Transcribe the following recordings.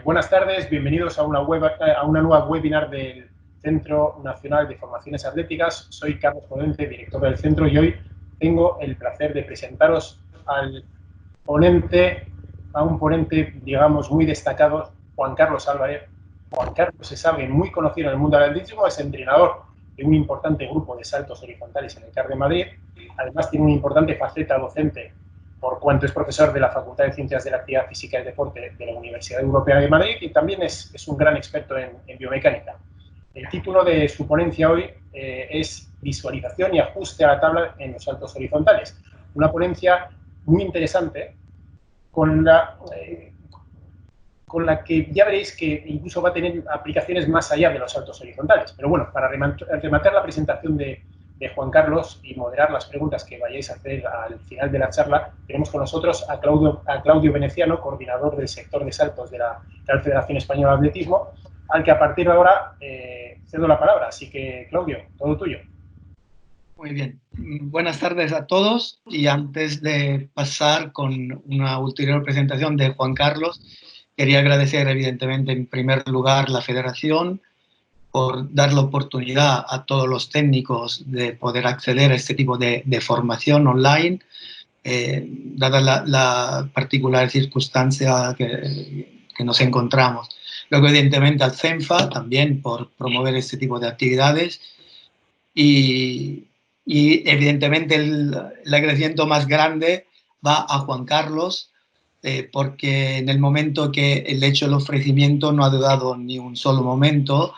Buenas tardes, bienvenidos a una nueva webinar del Centro Nacional de Formaciones Atléticas. Soy Carlos Podente, director del centro, y hoy tengo el placer de presentaros a un ponente, digamos, muy destacado, Juan Carlos Álvarez. Juan Carlos es alguien muy conocido en el mundo del atletismo, es entrenador de un importante grupo de saltos horizontales en el CAR de Madrid. Además, tiene una importante faceta docente por cuanto es profesor de la Facultad de Ciencias de la Actividad Física y el Deporte de la Universidad Europea de Madrid, y también es un gran experto en biomecánica. El título de su ponencia hoy es Visualización y ajuste a la tabla en los saltos horizontales. Una ponencia muy interesante con la que ya veréis que incluso va a tener aplicaciones más allá de los saltos horizontales. Pero bueno, para rematar la presentación de Juan Carlos y moderar las preguntas que vayáis a hacer al final de la charla, tenemos con nosotros a Claudio Veneciano, coordinador del sector de saltos de la Real Federación Española de Atletismo, al que a partir de ahora cedo la palabra. Así que, Claudio, todo tuyo. Muy bien. Buenas tardes a todos, y antes de pasar con una ulterior presentación de Juan Carlos, quería agradecer evidentemente en primer lugar la Federación por dar la oportunidad a todos los técnicos de poder acceder a este tipo de formación online, dada la particular circunstancia que nos encontramos. Luego, evidentemente, al CENFA también por promover este tipo de actividades, y evidentemente el agradecimiento más grande va a Juan Carlos, porque en el momento que el hecho del ofrecimiento no ha dudado ni un solo momento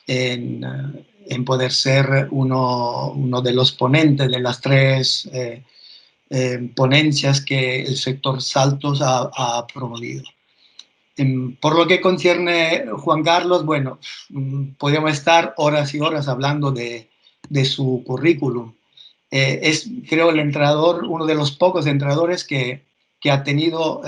en poder ser uno de los ponentes de las tres ponencias que el sector saltos ha promovido. Por lo que concierne Juan Carlos, bueno, podríamos estar horas y horas hablando de su currículum. Es, creo, el entrenador, uno de los pocos entrenadores que ha tenido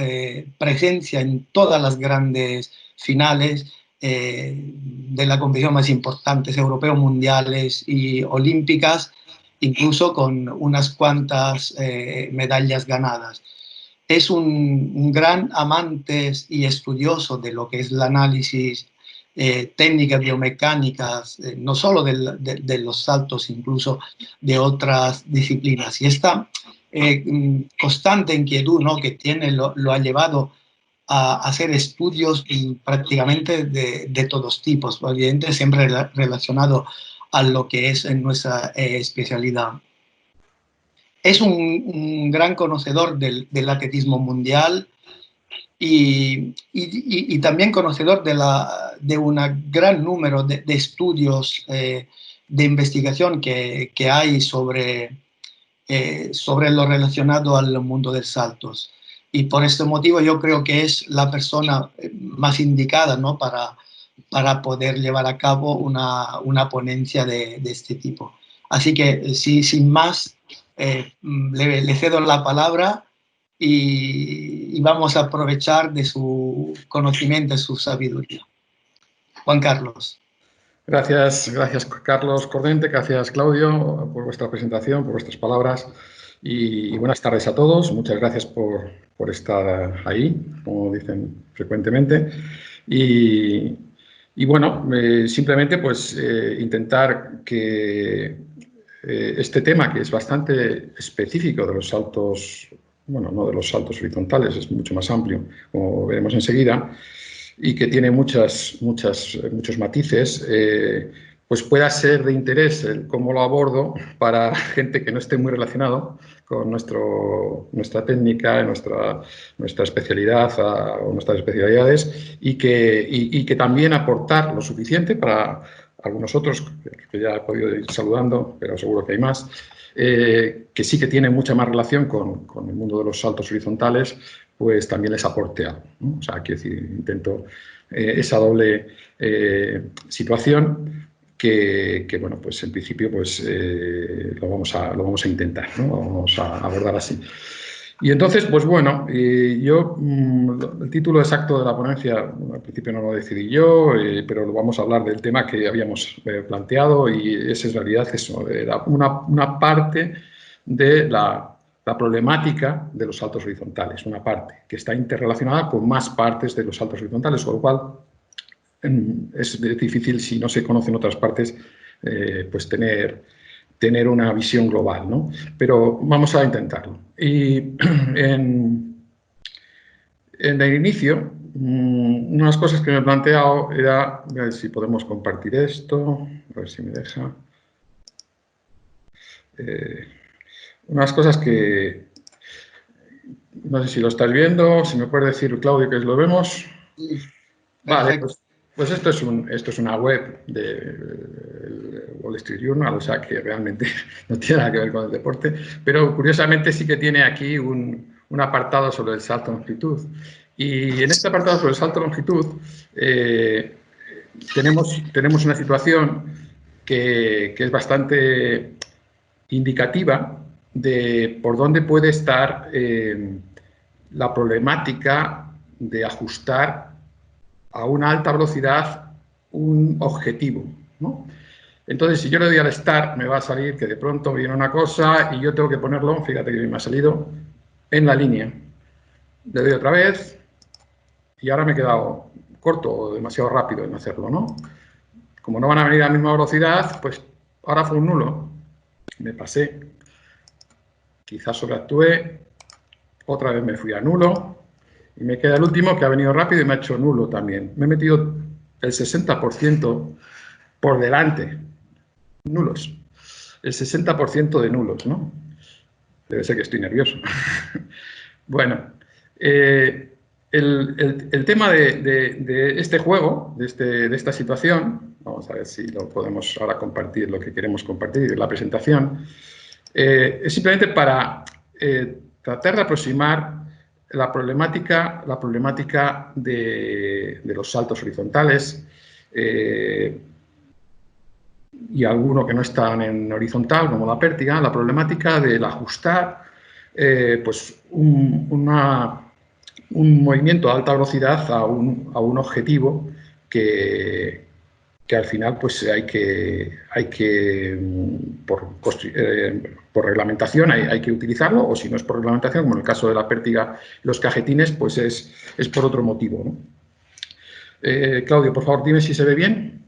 presencia en todas las grandes finales de la competición más importantes, europeos, mundiales y olímpicas, incluso con unas cuantas medallas ganadas. Es un gran amante y estudioso de lo que es el análisis técnicas biomecánicas, no solo de los saltos, incluso de otras disciplinas. Y esta constante inquietud, ¿no?, que tiene lo ha llevado a hacer estudios prácticamente de todos tipos, evidentemente siempre relacionado a lo que es en nuestra especialidad. Es un gran conocedor del atletismo mundial y también conocedor de un gran número de estudios de investigación que hay sobre lo relacionado al mundo de saltos. Y por este motivo yo creo que es la persona más indicada, ¿no?, para poder llevar a cabo una ponencia de este tipo. Así que, sin más, le cedo la palabra y vamos a aprovechar de su conocimiento, de su sabiduría. Juan Carlos. Gracias Carlos Cordente, gracias Claudio por vuestra presentación, por vuestras palabras, y buenas tardes a todos. Muchas gracias por estar ahí, como dicen frecuentemente. Y bueno, simplemente pues intentar que este tema, que es bastante específico de los saltos, bueno, no de los saltos horizontales, es mucho más amplio, como veremos enseguida, y que tiene muchos matices, pues pueda ser de interés el cómo lo abordo para gente que no esté muy relacionado con nuestra técnica, nuestra especialidad o nuestras especialidades, y que también aportar lo suficiente para algunos otros, que ya he podido ir saludando, pero seguro que hay más, que sí que tienen mucha más relación con el mundo de los saltos horizontales, pues también les aporte algo, ¿no? O sea, quiero decir, intento esa doble situación que, bueno, pues en principio pues lo vamos a intentar, ¿no? Vamos a abordar así. Y entonces, pues bueno, yo, el título exacto de la ponencia, al principio no lo decidí yo, pero vamos a hablar del tema que habíamos planteado, y es en realidad eso, una parte de la la problemática de los saltos horizontales, una parte, que está interrelacionada con más partes de los saltos horizontales, con lo cual es difícil, si no se conocen otras partes, pues tener una visión global, ¿no? Pero vamos a intentarlo. Y en el inicio, unas cosas que me he planteado era, a ver si podemos compartir esto, a ver si me deja. Unas cosas que, no sé si lo estás viendo, si me puedes decir, Claudio, que lo vemos. Sí, Vale, perfecto. pues esto es una web de Wall Street Journal, o sea que realmente no tiene nada que ver con el deporte, pero curiosamente sí que tiene aquí un apartado sobre el salto de longitud. Y en este apartado sobre el salto de longitud tenemos una situación que es bastante indicativa de por dónde puede estar la problemática de ajustar a una alta velocidad un objetivo, ¿no? Entonces, si yo le doy al start, me va a salir que de pronto viene una cosa y yo tengo que ponerlo, fíjate que me ha salido, en la línea. Le doy otra vez y ahora me he quedado corto o demasiado rápido en hacerlo, ¿no? Como no van a venir a la misma velocidad, pues ahora fue un nulo. Me pasé, quizás sobreactué, otra vez me fui a nulo y me queda el último que ha venido rápido y me ha hecho nulo también. Me he metido el 60% por delante, nulos. El 60% de nulos, ¿no? Debe ser que estoy nervioso. Bueno, el tema de este juego, de esta situación, vamos a ver si lo podemos ahora compartir, lo que queremos compartir, la presentación, es simplemente para tratar de aproximar la problemática de los saltos horizontales y alguno que no están en horizontal, como la pértiga, la problemática del ajustar pues un movimiento a alta velocidad a un objetivo que al final pues hay que por reglamentación hay que utilizarlo, o si no es por reglamentación, como en el caso de la pértiga, los cajetines, pues es por otro motivo, ¿no? Claudio, por favor, dime si se ve bien.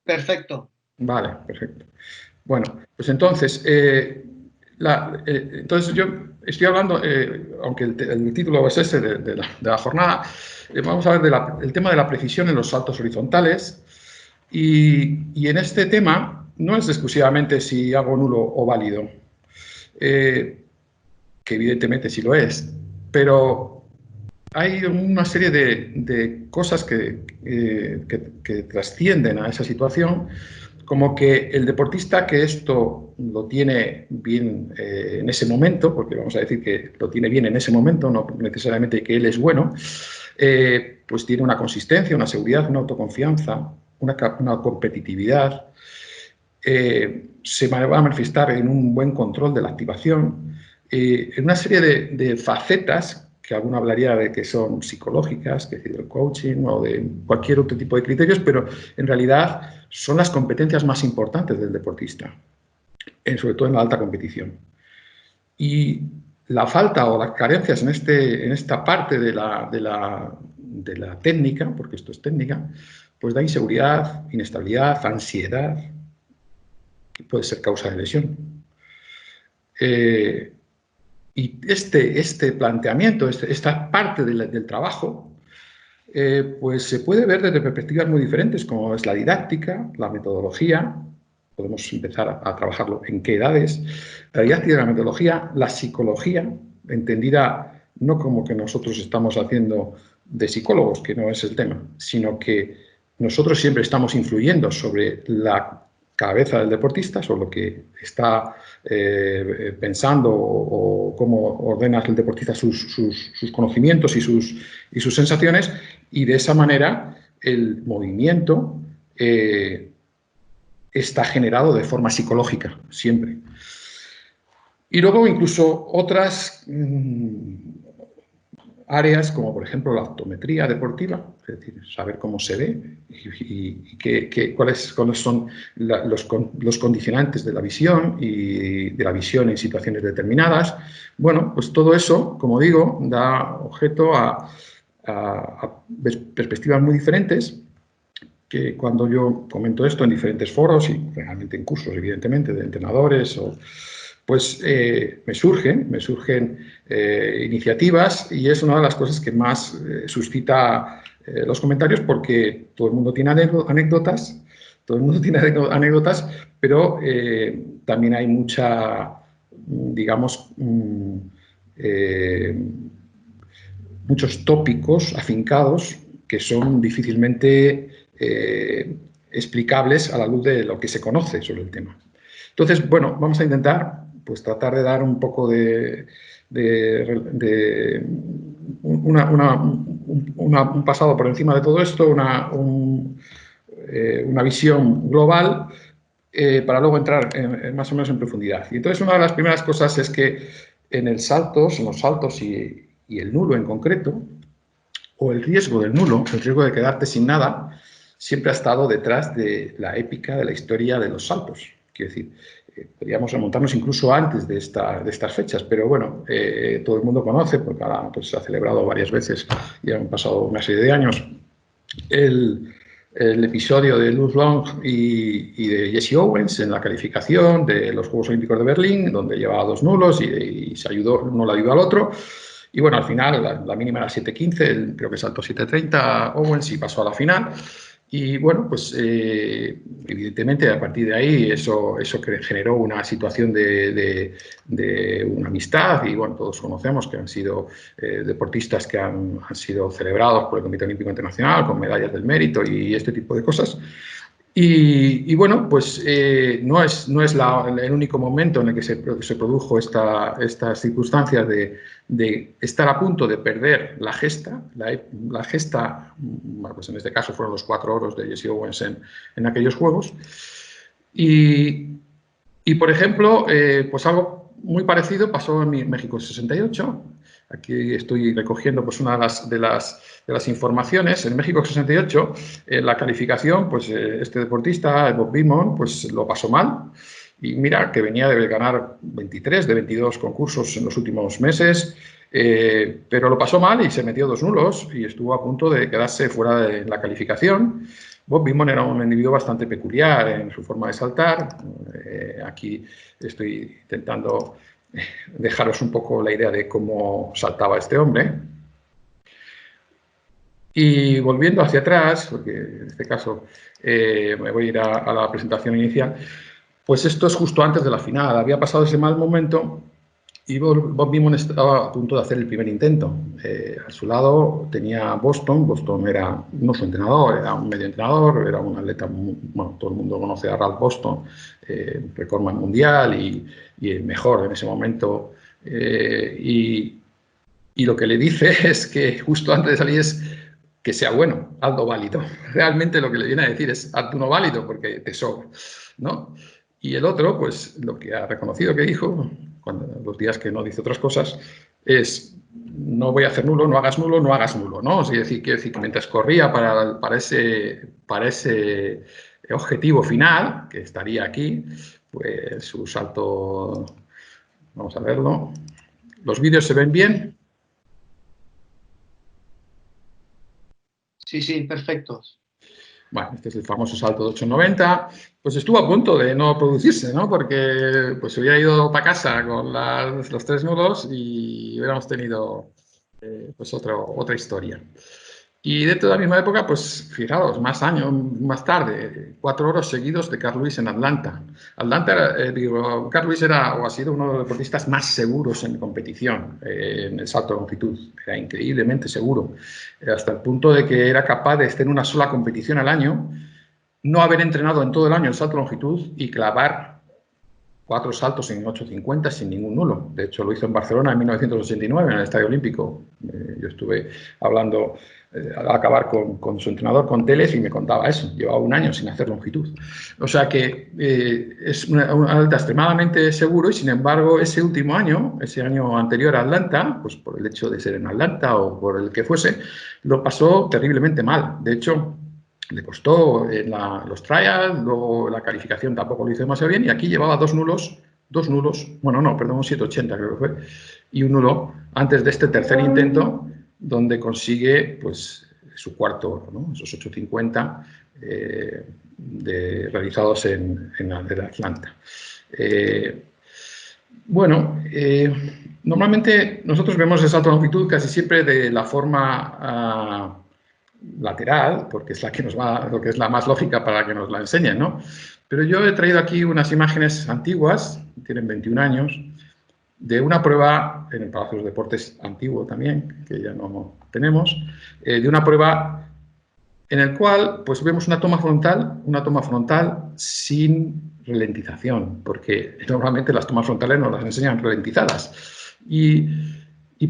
Perfecto. Vale, perfecto. Bueno, pues entonces, entonces yo estoy hablando, aunque el título es ese de la jornada, vamos a ver el tema de la precisión en los saltos horizontales, y en este tema no es exclusivamente si hago nulo o válido, que evidentemente sí lo es, pero hay una serie de cosas que trascienden a esa situación, como que el deportista que esto lo tiene bien en ese momento, porque vamos a decir que lo tiene bien en ese momento, no necesariamente que él es bueno, pues tiene una consistencia, una seguridad, una autoconfianza, una competitividad, se va a manifestar en un buen control de la activación, en una serie de facetas que alguno hablaría de que son psicológicas, que es decir, del coaching o de cualquier otro tipo de criterios, pero en realidad son las competencias más importantes del deportista, sobre todo en la alta competición. Y la falta o las carencias en esta parte de la técnica, porque esto es técnica, pues da inseguridad, inestabilidad, ansiedad, que puede ser causa de lesión. Y este planteamiento, esta parte del trabajo, pues se puede ver desde perspectivas muy diferentes, como es la didáctica, la metodología. Podemos empezar a trabajarlo en qué edades. La didáctica y la metodología, la psicología, entendida no como que nosotros estamos haciendo de psicólogos, que no es el tema, sino que nosotros siempre estamos influyendo sobre la cabeza del deportista, sobre lo que está pensando o cómo ordena el deportista sus conocimientos y sus sensaciones, y de esa manera el movimiento está generado de forma psicológica, siempre. Y luego incluso otras áreas como, por ejemplo, la optometría deportiva, es decir, saber cómo se ve y cuáles son los condicionantes de la visión y de la visión en situaciones determinadas. Bueno, pues todo eso, como digo, da objeto a perspectivas muy diferentes, que cuando yo comento esto en diferentes foros y realmente en cursos, evidentemente, de entrenadores, pues me surgen iniciativas, y es una de las cosas que más suscita los comentarios, porque todo el mundo tiene anécdotas, pero también hay mucha, digamos, muchos tópicos afincados que son difícilmente explicables a la luz de lo que se conoce sobre el tema. Entonces, bueno, vamos a intentar pues tratar de dar un poco un pasado por encima de todo esto, una visión global, para luego entrar más o menos en profundidad. Y entonces, una de las primeras cosas es que en los saltos y el nulo en concreto, o el riesgo del nulo, el riesgo de quedarte sin nada, siempre ha estado detrás de la épica de la historia de los saltos. Quiero decir, podríamos remontarnos incluso antes de estas fechas, pero bueno, todo el mundo conoce, porque ahora pues, se ha celebrado varias veces y han pasado una serie de años, el episodio de Luz Long y de Jesse Owens en la calificación de los Juegos Olímpicos de Berlín, donde llevaba 2 nulos y se ayudó, uno le ayudó al otro. Y bueno, al final la mínima era 7.15, creo que saltó 7.30 Owens y pasó a la final. Y bueno, pues evidentemente a partir de ahí eso generó una situación de una amistad, y bueno, todos conocemos que han sido deportistas que han sido celebrados por el Comité Olímpico Internacional con medallas del mérito y este tipo de cosas. Y bueno, pues no es el único momento en el que se produjo estas circunstancias de estar a punto de perder la gesta. La gesta, pues en este caso fueron los 4 oros de Jesse Owens en aquellos Juegos. Y por ejemplo, pues algo muy parecido pasó en México 68. Aquí estoy recogiendo pues, una de las informaciones. En México 68, en la calificación, pues este deportista, Bob Beamon, pues lo pasó mal. Y mira que venía de ganar 23 de 22 concursos en los últimos meses, pero lo pasó mal y se metió 2 nulos y estuvo a punto de quedarse fuera de la calificación. Bob Beamon era un individuo bastante peculiar en su forma de saltar. Aquí estoy intentando dejaros un poco la idea de cómo saltaba este hombre. Y volviendo hacia atrás, porque en este caso me voy a ir a la presentación inicial, pues esto es justo antes de la final. Había pasado ese mal momento y Bob Beamon estaba a punto de hacer el primer intento. A su lado tenía Boston. Boston era no su entrenador, era un medio entrenador, era un atleta, bueno, todo el mundo conoce a Ralph Boston, recordman mundial y el mejor en ese momento. Y lo que le dice es que justo antes de salir es que sea bueno, hazlo válido. Realmente lo que le viene a decir es haz uno válido porque te sobra, ¿no? Y el otro, pues lo que ha reconocido que dijo, cuando los días que no dice otras cosas, es no voy a hacer nulo, no hagas nulo, no hagas nulo, ¿no? Es decir, quiere decir que mientras corría para ese objetivo final, que estaría aquí, pues su salto, vamos a verlo. ¿Los vídeos se ven bien? Sí, sí, perfectos. Bueno, este es el famoso salto de 8.90. Pues estuvo a punto de no producirse, ¿no? Porque pues se hubiera ido para casa con los 3 nulos y hubiéramos tenido pues otra historia. Y dentro de la misma época, pues fijaros, más años más tarde, 4 oros seguidos de Carl Lewis en Atlanta. Carl Lewis era o ha sido uno de los deportistas más seguros en competición, en el salto de longitud. Era increíblemente seguro, hasta el punto de que era capaz de estar en una sola competición al año, no haber entrenado en todo el año el salto de longitud y clavar 4 saltos en 8.50 sin ningún nulo. De hecho, lo hizo en Barcelona en 1989, en el Estadio Olímpico. Yo estuve hablando al acabar con su entrenador, con Télez, y me contaba eso, llevaba 1 año sin hacer longitud. O sea que es una atleta extremadamente seguro y, sin embargo, ese último año, ese año anterior a Atlanta, pues por el hecho de ser en Atlanta o por el que fuese, lo pasó terriblemente mal. De hecho, le costó en los trials, luego la calificación tampoco lo hizo demasiado bien, y aquí llevaba 2 nulos, bueno, no, perdón, un 780 creo que fue, y un nulo antes de este tercer intento, donde consigue pues su cuarto, ¿no? Esos 850 realizados en Atlanta. Normalmente nosotros vemos el salto de longitud casi siempre de la forma lateral, porque es la que nos va, lo que es la más lógica para que nos la enseñen, ¿no? Pero yo he traído aquí unas imágenes antiguas, tienen 21 años, de una prueba en el Palacio de los Deportes antiguo también, que ya no tenemos, de una prueba en el cual pues vemos una toma frontal sin ralentización, porque normalmente las tomas frontales nos las enseñan ralentizadas. ¿Y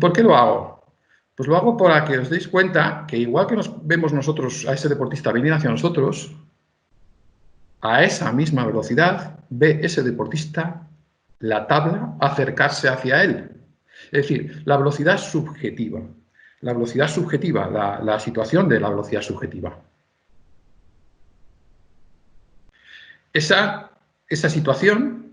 por qué lo hago? Pues lo hago para que os deis cuenta que igual que nos vemos nosotros a ese deportista venir hacia nosotros, a esa misma velocidad ve ese deportista la tabla acercarse hacia él. Es decir, la velocidad es subjetiva. La velocidad subjetiva, la situación de la velocidad subjetiva. Esa situación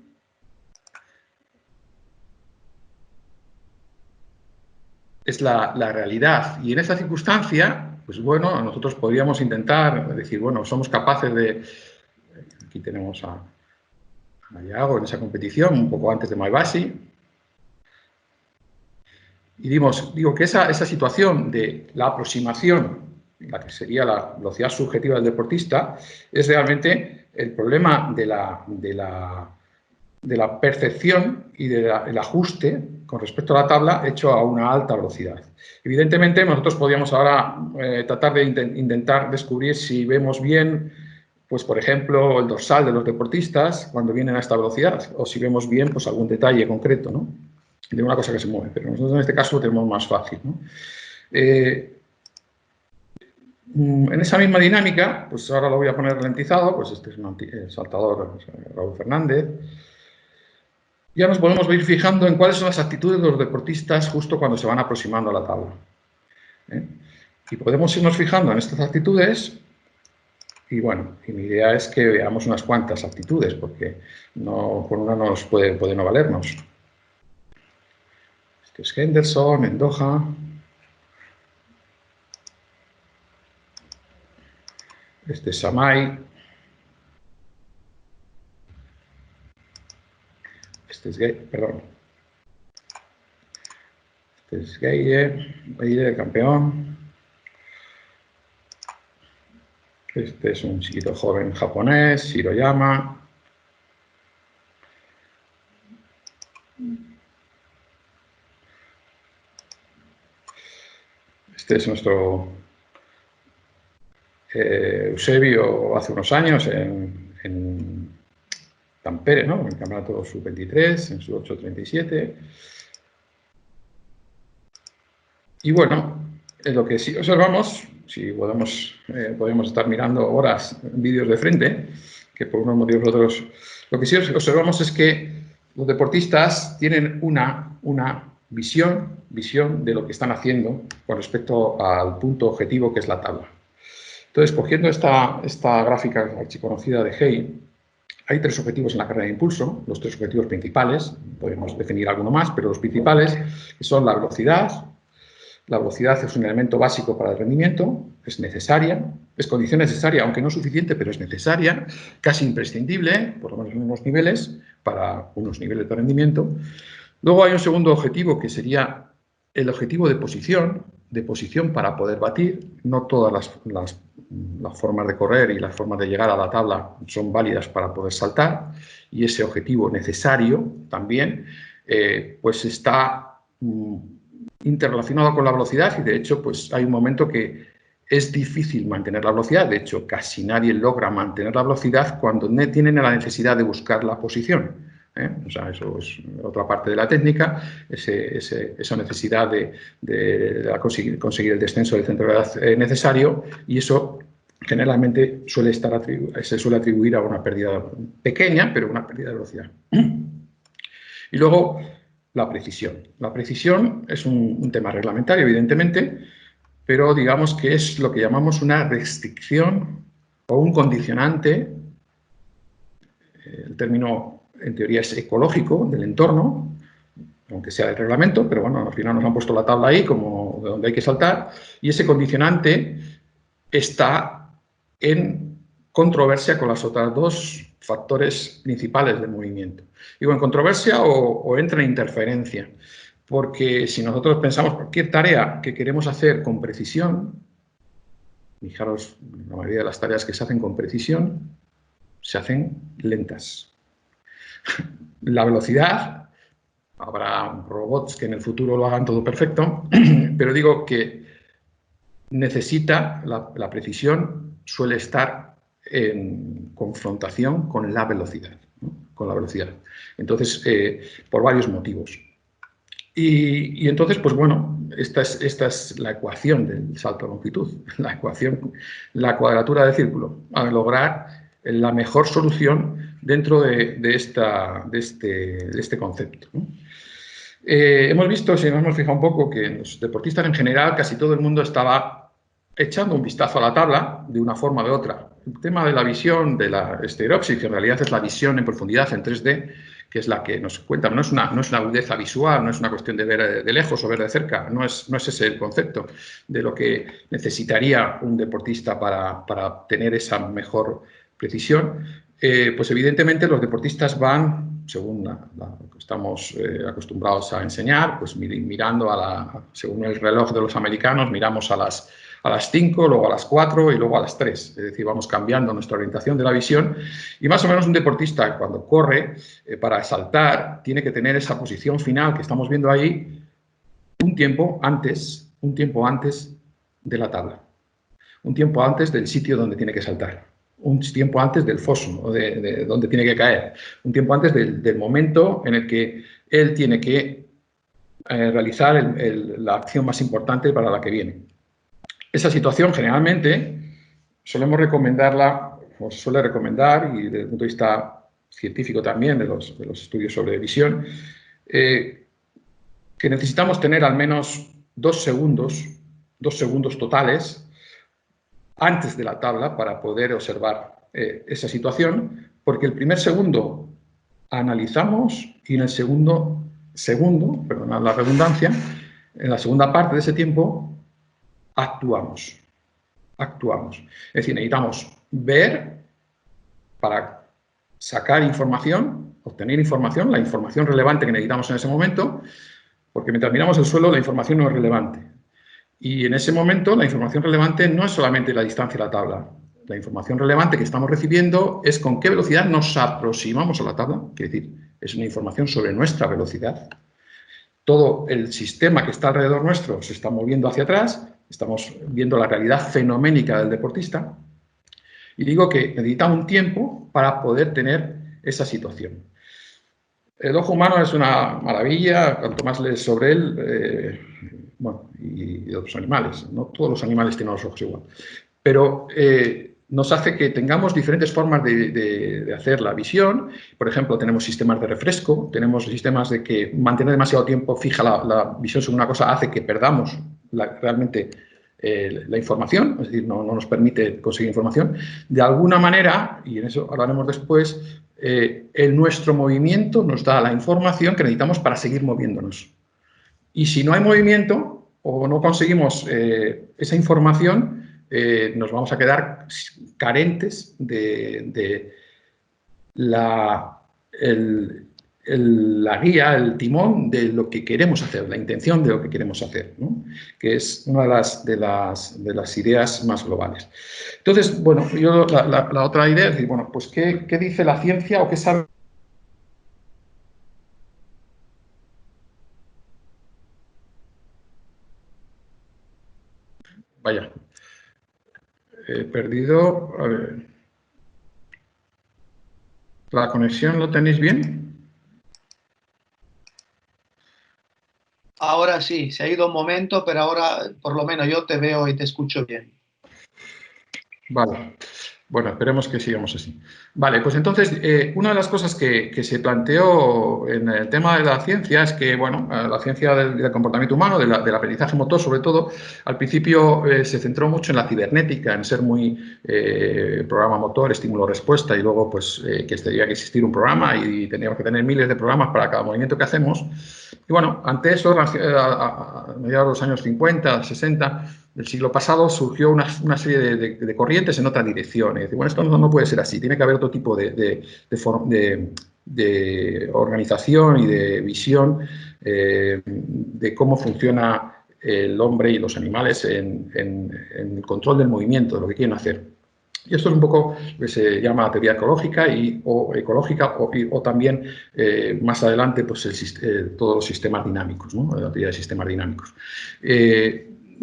es la realidad. Y en esa circunstancia, pues bueno, nosotros podríamos intentar decir, bueno, somos capaces de... Aquí tenemos a Iago en esa competición, un poco antes de Maibasi. Y digo que esa situación de la aproximación, la que sería la velocidad subjetiva del deportista, es realmente el problema de la percepción y del ajuste con respecto a la tabla hecho a una alta velocidad. Evidentemente, nosotros podríamos ahora tratar de intentar descubrir si vemos bien, pues por ejemplo, el dorsal de los deportistas cuando vienen a esta velocidad, o si vemos bien pues algún detalle concreto, ¿no?, de una cosa que se mueve, pero nosotros en este caso lo tenemos más fácil, ¿no? En esa misma dinámica, pues ahora lo voy a poner ralentizado, pues este es el saltador Raúl Fernández. Ya nos podemos ir fijando en cuáles son las actitudes de los deportistas justo cuando se van aproximando a la tabla. Y podemos irnos fijando en estas actitudes. Y bueno, y mi idea es que veamos unas cuantas actitudes, porque con una no nos puede no valernos. Este es Henderson, en Doha. Este es Samay. Este es Gueye, el campeón. Este es un chiquito joven japonés, Hiroyama. Este es nuestro Eusebio hace unos años en Tampere, ¿no?, en el campeonato sub-23, en su 8.37. Y bueno, lo que sí observamos, si podemos estar mirando horas vídeos de frente, que por unos motivos u otros, lo que sí observamos es que los deportistas tienen una visión de lo que están haciendo con respecto al punto objetivo que es la tabla. Entonces, cogiendo esta gráfica archiconocida de Hay, hay 3 objetivos en la carrera de impulso, los 3 objetivos principales, podemos definir alguno más, pero los principales son la velocidad. La velocidad es un elemento básico para el rendimiento, es necesaria, es condición necesaria, aunque no suficiente, pero es necesaria, casi imprescindible, por lo menos en unos niveles, para unos niveles de rendimiento. Luego hay un segundo objetivo que sería el objetivo de posición para poder batir. No todas las formas de correr y las formas de llegar a la tabla son válidas para poder saltar, y ese objetivo necesario también pues está interrelacionado con la velocidad, y de hecho pues hay un momento que es difícil mantener la velocidad. De hecho, casi nadie logra mantener la velocidad cuando tienen la necesidad de buscar la posición, O sea, eso es otra parte de la técnica, esa necesidad de conseguir el descenso del centro de gravedad necesario, y eso generalmente se suele atribuir a una pérdida pequeña, pero una pérdida de velocidad. Y luego, la precisión. La precisión es un tema reglamentario, evidentemente, pero digamos que es lo que llamamos una restricción o un condicionante. El término, en teoría, es ecológico del entorno, aunque sea del reglamento, pero bueno, al final nos han puesto la tabla ahí como de donde hay que saltar, y ese condicionante está en controversia con los otros dos factores principales del movimiento. Digo en controversia o entra en interferencia, porque si nosotros pensamos cualquier tarea que queremos hacer con precisión, fijaros, la mayoría de las tareas que se hacen con precisión se hacen lentas. La velocidad, habrá robots que en el futuro lo hagan todo perfecto, pero digo que necesita, la precisión suele estar en confrontación con la velocidad, ¿no? Con la velocidad. Entonces, por varios motivos. Y entonces, pues bueno, esta es la ecuación del salto de longitud, la cuadratura del círculo, a lograr la mejor solución dentro de este concepto, ¿no? Hemos visto, si nos hemos fijado un poco, que los deportistas en general, casi todo el mundo estaba echando un vistazo a la tabla de una forma o de otra. El tema de la visión de la estereopsis, que en realidad es la visión en profundidad en 3D, que es la que nos cuenta, no es una agudeza visual, no es una cuestión de ver de lejos o ver de cerca, no es ese el concepto de lo que necesitaría un deportista para tener esa mejor precisión. Pues evidentemente los deportistas van, según lo que estamos acostumbrados a enseñar, pues mirando según el reloj de los americanos, miramos a las 5, luego a las 4 y luego a las 3. Es decir, vamos cambiando nuestra orientación de la visión, y más o menos un deportista cuando corre para saltar tiene que tener esa posición final que estamos viendo ahí un tiempo antes de la tabla, un tiempo antes del sitio donde tiene que saltar, un tiempo antes del foso, o de donde tiene que caer, un tiempo antes del momento en el que él tiene que realizar la acción más importante para la que viene. Esa situación generalmente solemos recomendarla, o se suele recomendar, y desde el punto de vista científico también, de los estudios sobre visión, que necesitamos tener al menos 2 segundos totales antes de la tabla para poder observar esa situación, porque el primer segundo analizamos y en el segundo, perdonad la redundancia, en la segunda parte de ese tiempo actuamos. Es decir, necesitamos ver para sacar información, obtener información, la información relevante que necesitamos en ese momento, porque mientras miramos el suelo la información no es relevante. Y en ese momento la información relevante no es solamente la distancia a la tabla. La información relevante que estamos recibiendo es con qué velocidad nos aproximamos a la tabla, quiere decir, es una información sobre nuestra velocidad. Todo el sistema que está alrededor nuestro se está moviendo hacia atrás, estamos viendo la realidad fenoménica del deportista, y digo que necesita un tiempo para poder tener esa situación. El ojo humano es una maravilla, cuanto más lees sobre él, bueno, y otros animales, no todos los animales tienen los ojos igual, pero nos hace que tengamos diferentes formas de hacer la visión. Por ejemplo, tenemos sistemas de refresco, tenemos sistemas de que mantener demasiado tiempo fija la visión sobre una cosa hace que perdamos realmente la información, es decir, no nos permite conseguir información. De alguna manera, y en eso hablaremos después, nuestro movimiento nos da la información que necesitamos para seguir moviéndonos. Y si no hay movimiento o no conseguimos esa información, nos vamos a quedar carentes de la guía, el timón de lo que queremos hacer, la intención de lo que queremos hacer, ¿no? Que es una de las ideas más globales. Entonces, bueno, yo la otra idea es decir, bueno, pues ¿qué dice la ciencia o qué sabe? Vaya, he perdido. A ver. ¿La conexión lo tenéis bien? Ahora sí, se ha ido un momento, pero ahora por lo menos yo te veo y te escucho bien. Vale. Bueno, esperemos que sigamos así. Vale, pues entonces, una de las cosas que se planteó en el tema de la ciencia es que, bueno, la ciencia del comportamiento humano, del aprendizaje motor sobre todo, al principio se centró mucho en la cibernética, en ser muy programa motor, estímulo-respuesta, y luego pues que tenía que existir un programa y teníamos que tener miles de programas para cada movimiento que hacemos. Y bueno, ante eso, a mediados de los años 50, 60 del siglo pasado, surgió una serie de corrientes en otra dirección. Es decir, bueno, esto no puede ser así, tiene que haber otro tipo de organización y de visión de cómo funciona el hombre y los animales en el control del movimiento, de lo que quieren hacer. Y esto es un poco lo que se llama teoría ecológica o también más adelante pues todos los sistemas dinámicos, ¿no? La teoría de sistemas dinámicos.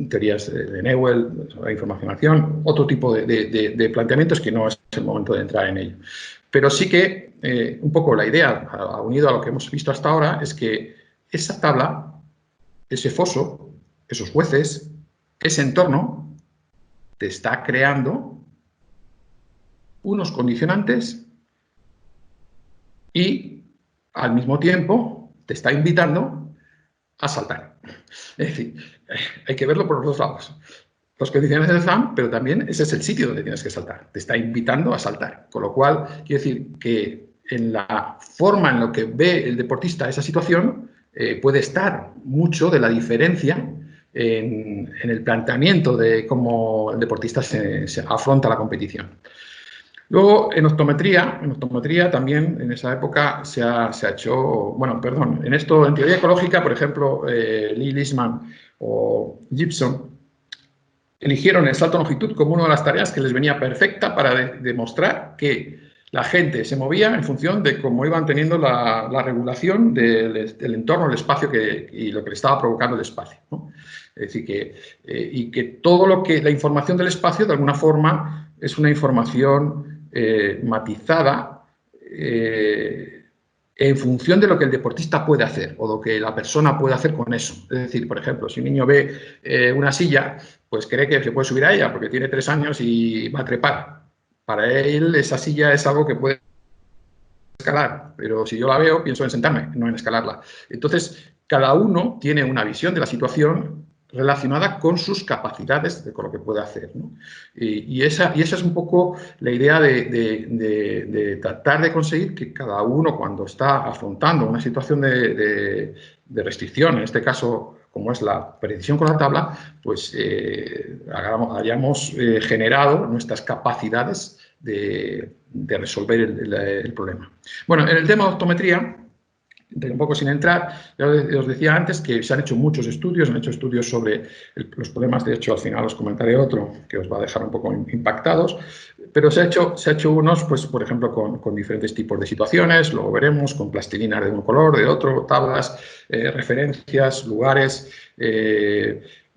Teorías de Newell, la información, otro tipo de planteamientos que no es el momento de entrar en ello. Pero sí que un poco la idea, unido a lo que hemos visto hasta ahora, es que esa tabla, ese foso, esos jueces, ese entorno, te está creando unos condicionantes y al mismo tiempo te está invitando a saltar. Es decir, hay que verlo por los dos lados. Los condicionantes están, pero también ese es el sitio donde tienes que saltar. Te está invitando a saltar. Con lo cual, quiero decir que en la forma en la que ve el deportista esa situación puede estar mucho de la diferencia en el planteamiento de cómo el deportista se afronta la competición. Luego, en optometría también en esa época se ha hecho, bueno, perdón, en teoría ecológica, por ejemplo, Lee Lisman o Gibson eligieron el salto a longitud como una de las tareas que les venía perfecta para demostrar que la gente se movía en función de cómo iban teniendo la regulación del entorno, el espacio y lo que le estaba provocando el espacio, ¿no? Es decir, y que todo la información del espacio, de alguna forma, es una información matizada en función de lo que el deportista puede hacer o lo que la persona puede hacer con eso. Es decir, por ejemplo, si un niño ve una silla, pues cree que se puede subir a ella porque tiene 3 años y va a trepar. Para él esa silla es algo que puede escalar, pero si yo la veo pienso en sentarme, no en escalarla. Entonces, cada uno tiene una visión de la situación relacionada con sus capacidades, con lo que puede hacer, ¿no? Y esa es un poco la idea de tratar de conseguir que cada uno, cuando está afrontando una situación de restricción, en este caso, como es la precisión con la tabla, pues hayamos generado nuestras capacidades de resolver el problema. Bueno, en el tema de optometría, un poco sin entrar, ya os decía antes que se han hecho muchos estudios, sobre los problemas. De hecho, al final os comentaré otro que os va a dejar un poco impactados, pero se ha hecho unos, pues, por ejemplo, con diferentes tipos de situaciones, luego veremos, con plastilina de un color, de otro, tablas, referencias, lugares,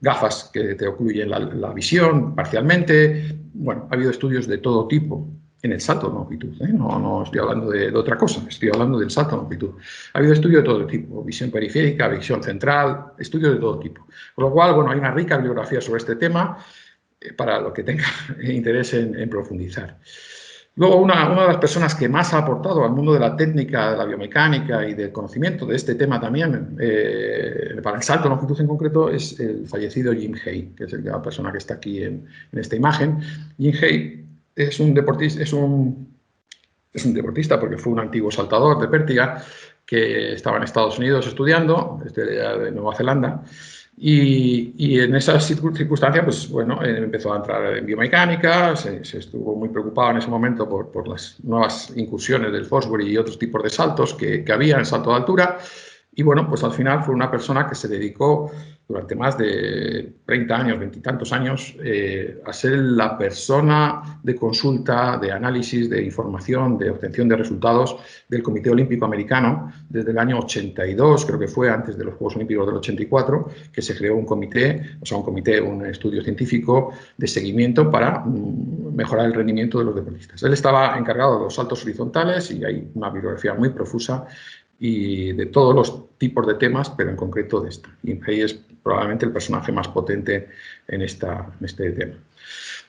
gafas que te ocluyen la visión parcialmente. Bueno, ha habido estudios de todo tipo en el salto de longitud, ¿eh? No estoy hablando de otra cosa, estoy hablando del salto de longitud. Ha habido estudios de todo tipo, visión periférica, visión central, estudios de todo tipo. Con lo cual, bueno, hay una rica bibliografía sobre este tema para lo que tenga interés en profundizar. Luego, una de las personas que más ha aportado al mundo de la técnica, de la biomecánica y del conocimiento de este tema también, para el salto de longitud en concreto, es el fallecido Jim Hay, que es la persona que está aquí en esta imagen. Jim Hay es un deportista porque fue un antiguo saltador de pértiga que estaba en Estados Unidos estudiando, desde Nueva Zelanda, y en esas circunstancias, pues bueno, empezó a entrar en biomecánica, se estuvo muy preocupado en ese momento por las nuevas incursiones del Fosbury y otros tipos de saltos que había en el salto de altura. Y bueno, pues al final fue una persona que se dedicó durante más de 30 años, 20 y tantos años, a ser la persona de consulta, de análisis, de información, de obtención de resultados del Comité Olímpico Americano desde el año 82, creo que fue antes de los Juegos Olímpicos del 84, que se creó un estudio científico de seguimiento para mejorar el rendimiento de los deportistas. Él estaba encargado de los saltos horizontales y hay una bibliografía muy profusa y de todos los tipos de temas, pero en concreto de esta. Yin-Hei es probablemente el personaje más potente en este tema.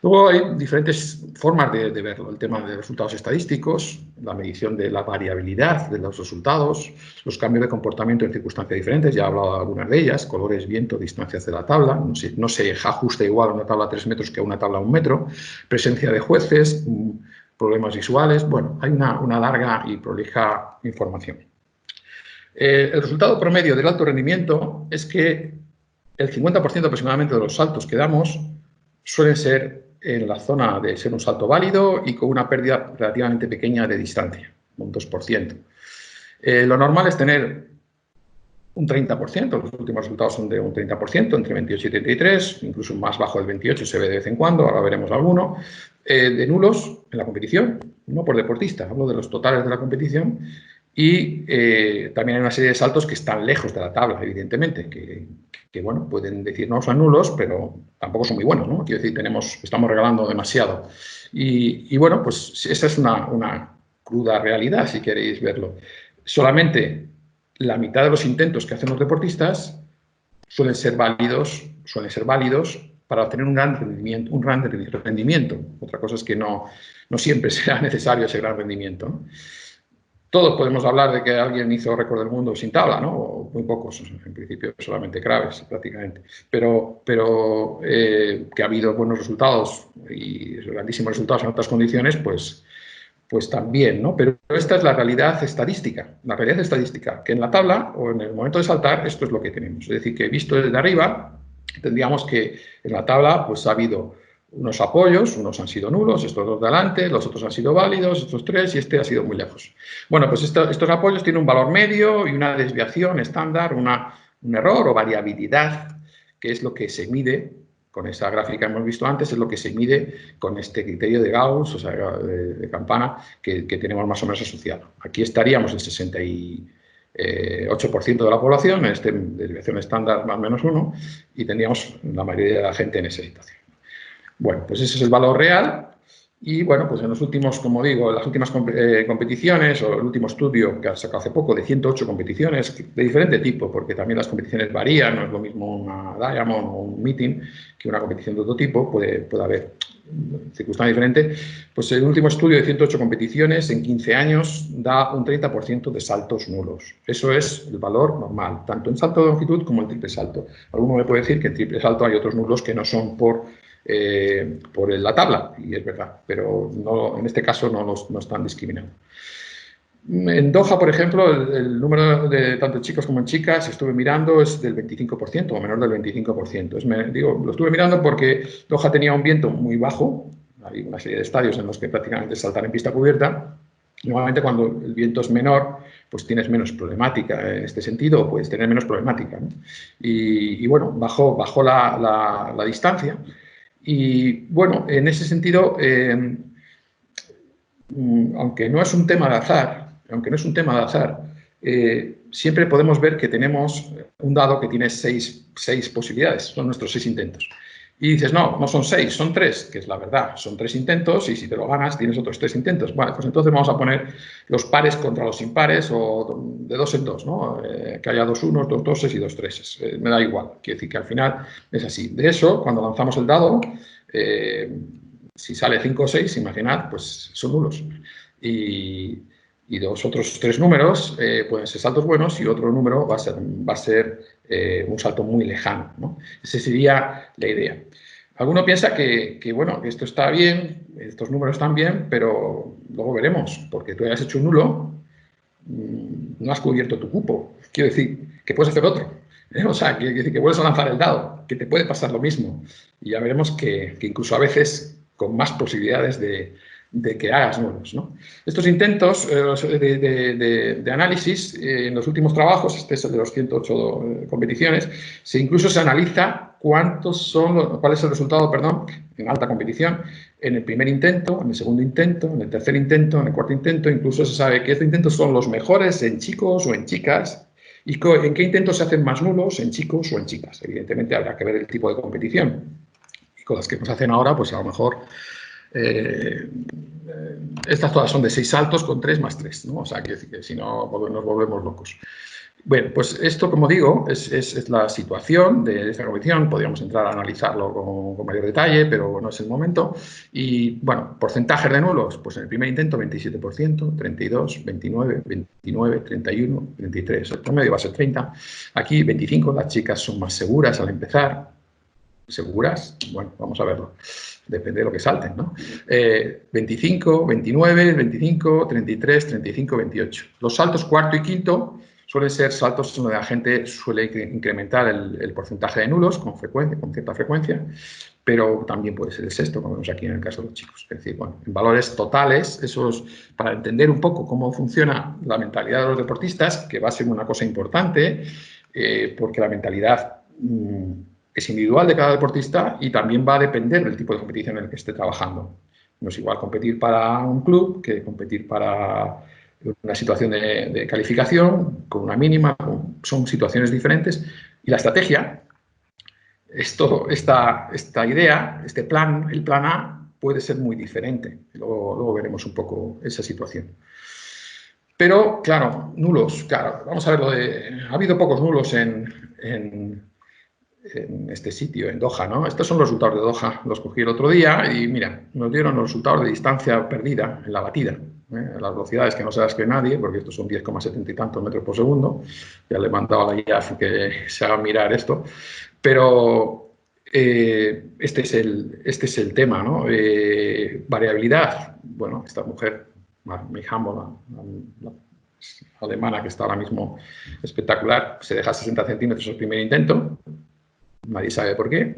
Luego hay diferentes formas de verlo. El tema de resultados estadísticos, la medición de la variabilidad de los resultados, los cambios de comportamiento en circunstancias diferentes, ya he hablado de algunas de ellas, colores, viento, distancias de la tabla, no se ajusta igual a una tabla a 3 metros que a una tabla a 1 metro, presencia de jueces, problemas visuales, bueno, hay una larga y prolija información. El resultado promedio del alto rendimiento es que el 50% aproximadamente de los saltos que damos suelen ser en la zona de ser un salto válido y con una pérdida relativamente pequeña de distancia, un 2%. Lo normal es tener un 30%, los últimos resultados son de un 30%, entre 28 y 33, incluso más bajo del 28 se ve de vez en cuando, ahora veremos alguno, de nulos en la competición, no por deportista, hablo de los totales de la competición, y también hay una serie de saltos que están lejos de la tabla, evidentemente, que bueno, pueden decir no son nulos, pero tampoco son muy buenos, ¿no? Quiero decir, estamos regalando demasiado. Y bueno, pues esa es una cruda realidad, si queréis verlo. Solamente la mitad de los intentos que hacen los deportistas suelen ser válidos para obtener un gran rendimiento. Otra cosa es que no siempre será necesario ese gran rendimiento, ¿no? Todos podemos hablar de que alguien hizo récord del mundo sin tabla, ¿no? O muy pocos, en principio solamente Kraves, prácticamente. Pero que ha habido buenos resultados y grandísimos resultados en otras condiciones, pues también, ¿no? Pero esta es la realidad estadística, que en la tabla o en el momento de saltar esto es lo que tenemos. Es decir, que visto desde arriba, tendríamos que en la tabla pues ha habido unos apoyos, unos han sido nulos, estos dos de adelante, los otros han sido válidos, estos tres y este ha sido muy lejos. Bueno, pues estos apoyos tienen un valor medio y una desviación estándar, un error o variabilidad, que es lo que se mide con esa gráfica que hemos visto antes, es lo que se mide con este criterio de Gauss, o sea, de campana, que tenemos más o menos asociado. Aquí estaríamos en 68% de la población, en esta desviación estándar más o menos 1, y tendríamos la mayoría de la gente en esa situación. Bueno, pues ese es el valor real y, bueno, pues en los últimos, como digo, en las últimas competiciones o el último estudio que ha sacado hace poco de 108 competiciones de diferente tipo, porque también las competiciones varían, no es lo mismo una Diamond o un Meeting que una competición de otro tipo, puede haber circunstancias diferentes, pues el último estudio de 108 competiciones en 15 años da un 30% de saltos nulos. Eso es el valor normal, tanto en salto de longitud como en triple salto. Alguno me puede decir que en triple salto hay otros nulos que no son por la tabla, y es verdad, pero no, en este caso no están discriminando. En Doha, por ejemplo, el número de tanto chicos como en chicas, estuve mirando, es del 25% o menor del 25%. Lo estuve mirando porque Doha tenía un viento muy bajo, hay una serie de estadios en los que prácticamente saltar en pista cubierta. Normalmente cuando el viento es menor, pues tienes menos problemática en este sentido, o puedes tener menos problemática, ¿no? Y bueno, bajó la distancia. Y bueno, en ese sentido, aunque no es un tema de azar, siempre podemos ver que tenemos un dado que tiene seis posibilidades, son nuestros 6 intentos. Y dices, no son 6, son 3, que es la verdad, son 3 intentos y si te lo ganas tienes otros 3 intentos. Bueno, pues entonces vamos a poner los pares contra los impares o de 2 en 2, ¿no? Que haya 2 unos, 2 doses y 2 treses. Me da igual, quiere decir que al final es así. De eso, cuando lanzamos el dado, si sale 5 o 6, imaginad, pues son nulos. Y los otros 3 números pueden ser saltos buenos y otro número va a ser un salto muy lejano, ¿no? Esa sería la idea. Alguno piensa que bueno, que esto está bien, estos números están bien, pero luego veremos, porque tú hayas hecho un nulo, no has cubierto tu cupo. Quiero decir, que puedes hacer otro. O sea, quiere decir que vuelves a lanzar el dado, que te puede pasar lo mismo. Y ya veremos que incluso a veces con más posibilidades de que hagas nulos, ¿no? Estos intentos de análisis, en los últimos trabajos, este es el de los 108 competiciones, incluso se analiza cuál es el resultado, en alta competición, en el primer intento, en el segundo intento, en el tercer intento, en el cuarto intento, incluso se sabe que estos intentos son los mejores en chicos o en chicas, y en qué intentos se hacen más nulos, en chicos o en chicas. Evidentemente habrá que ver el tipo de competición. Y con las que nos hacen ahora, pues a lo mejor Estas todas son de 6 saltos con 3 más 3, ¿no? O sea, que si no nos volvemos locos. Bueno, pues esto, como digo, es la situación de esta competición. Podríamos entrar a analizarlo con mayor detalle, pero no es el momento. Y, bueno, porcentajes de nulos, pues en el primer intento 27%, 32, 29, 29, 31, 33. El promedio va a ser 30. Aquí 25, las chicas son más seguras al empezar. ¿Seguras? Bueno, vamos a verlo. Depende de lo que salten, ¿no? 25, 29, 25, 33, 35, 28. Los saltos cuarto y quinto suelen ser saltos donde la gente suele incrementar el porcentaje de nulos con cierta frecuencia, pero también puede ser el sexto, como vemos aquí en el caso de los chicos. Es decir, bueno, en valores totales, esos, para entender un poco cómo funciona la mentalidad de los deportistas, que va a ser una cosa importante, porque la mentalidad es individual de cada deportista y también va a depender del tipo de competición en el que esté trabajando. No es igual competir para un club que competir para una situación de calificación con una mínima, son situaciones diferentes. Y la estrategia, esta idea, este plan, el plan A, puede ser muy diferente. Luego veremos un poco esa situación. Pero, claro, nulos, claro, vamos a ver, ha habido pocos nulos en este sitio, en Doha, ¿no? Estos son los resultados de Doha, los cogí el otro día y, mira, nos dieron los resultados de distancia perdida en la batida. Las velocidades que no se las cree nadie, porque estos son 10,70 y tantos metros por segundo. Ya le he mandado a la IAF que se haga mirar esto. Pero este es el tema, ¿no? Variabilidad. Bueno, esta mujer, Mary Hamel, la alemana, que está ahora mismo espectacular, se deja 60 centímetros el primer intento. Nadie sabe por qué.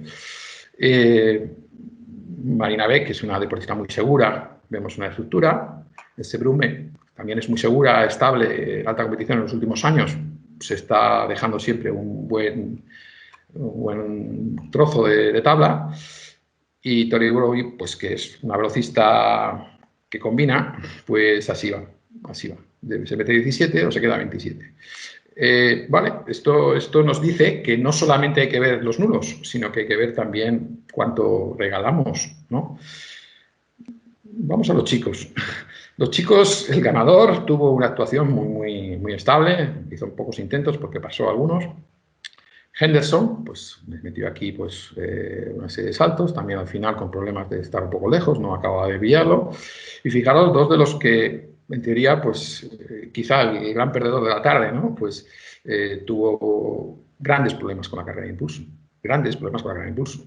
Marina Beck, que es una deportista muy segura, vemos una estructura. Este Brume también es muy segura, estable, en alta competición en los últimos años. Se está dejando siempre un buen trozo de tabla. Y Tori Broby, pues que es una velocista que combina, pues así va. Se mete 17 o se queda 27. Vale, esto nos dice que no solamente hay que ver los nulos, sino que hay que ver también cuánto regalamos, ¿no? Vamos a los chicos. Los chicos, el ganador tuvo una actuación muy estable, hizo pocos intentos porque pasó algunos. Henderson, pues me metió aquí pues, una serie de saltos, también al final con problemas de estar un poco lejos, no acababa de pillarlo. Y fijaros, dos de los que en teoría, pues quizá el gran perdedor de la tarde, ¿no? Pues tuvo grandes problemas con la carrera de impulso. Grandes problemas con la carrera de impulso.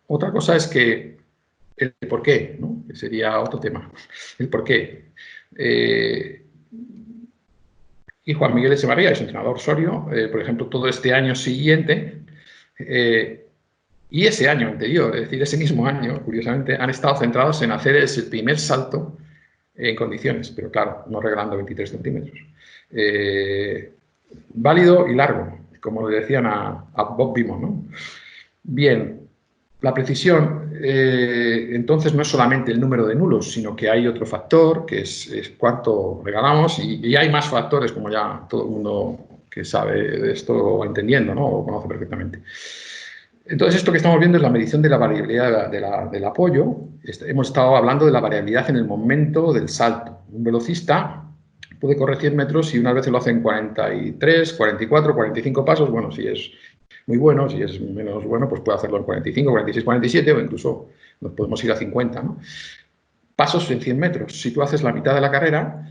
Otra cosa es que el por qué, ¿no? Que sería otro tema. El por qué. Y Juan Miguel Echevarría es entrenador Osorio, por ejemplo, todo este año siguiente y ese año anterior, es decir, ese mismo año, curiosamente, han estado centrados en hacer ese primer salto en condiciones, pero claro, no regalando 23 centímetros. Válido y largo, como le decían a Bob Beamon, ¿no? Bien, la precisión, entonces, no es solamente el número de nulos, sino que hay otro factor, que es cuánto regalamos, y hay más factores, como ya todo el mundo que sabe de esto lo va entendiendo, ¿no? O conoce perfectamente. Entonces, esto que estamos viendo es la medición de la variabilidad del apoyo. Hemos estado hablando de la variabilidad en el momento del salto. Un velocista puede correr 100 metros y unas veces lo hace en 43, 44, 45 pasos. Bueno, si es muy bueno, si es menos bueno, pues puede hacerlo en 45, 46, 47 o incluso nos podemos ir a 50, ¿no? Pasos en 100 metros. Si tú haces la mitad de la carrera,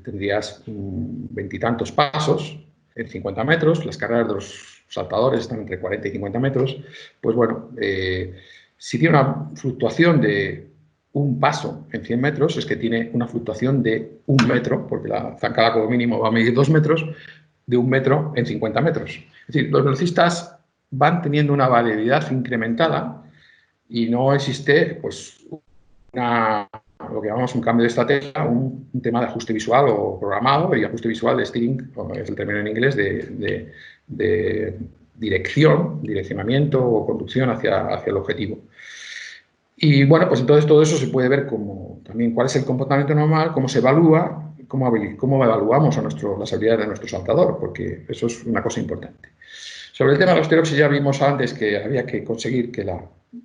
tendrías 20 y tantos pasos en 50 metros. Las carreras de los saltadores están entre 40 y 50 metros. Pues bueno, si tiene una fluctuación de un paso en 100 metros, es que tiene una fluctuación de 1 metro, porque la zancada como mínimo va a medir 2 metros, de 1 metro en 50 metros. Es decir, los velocistas van teniendo una variabilidad incrementada y no existe pues, lo que llamamos un cambio de estrategia, un tema de ajuste visual o programado, y ajuste visual de steering, es el término en inglés, de direccionamiento o conducción hacia el objetivo. Y bueno, pues entonces todo eso se puede ver como también cuál es el comportamiento normal, cómo se evalúa, cómo evaluamos las habilidades de nuestro saltador, porque eso es una cosa importante. Sobre el tema de los TEROX ya vimos antes que había que conseguir que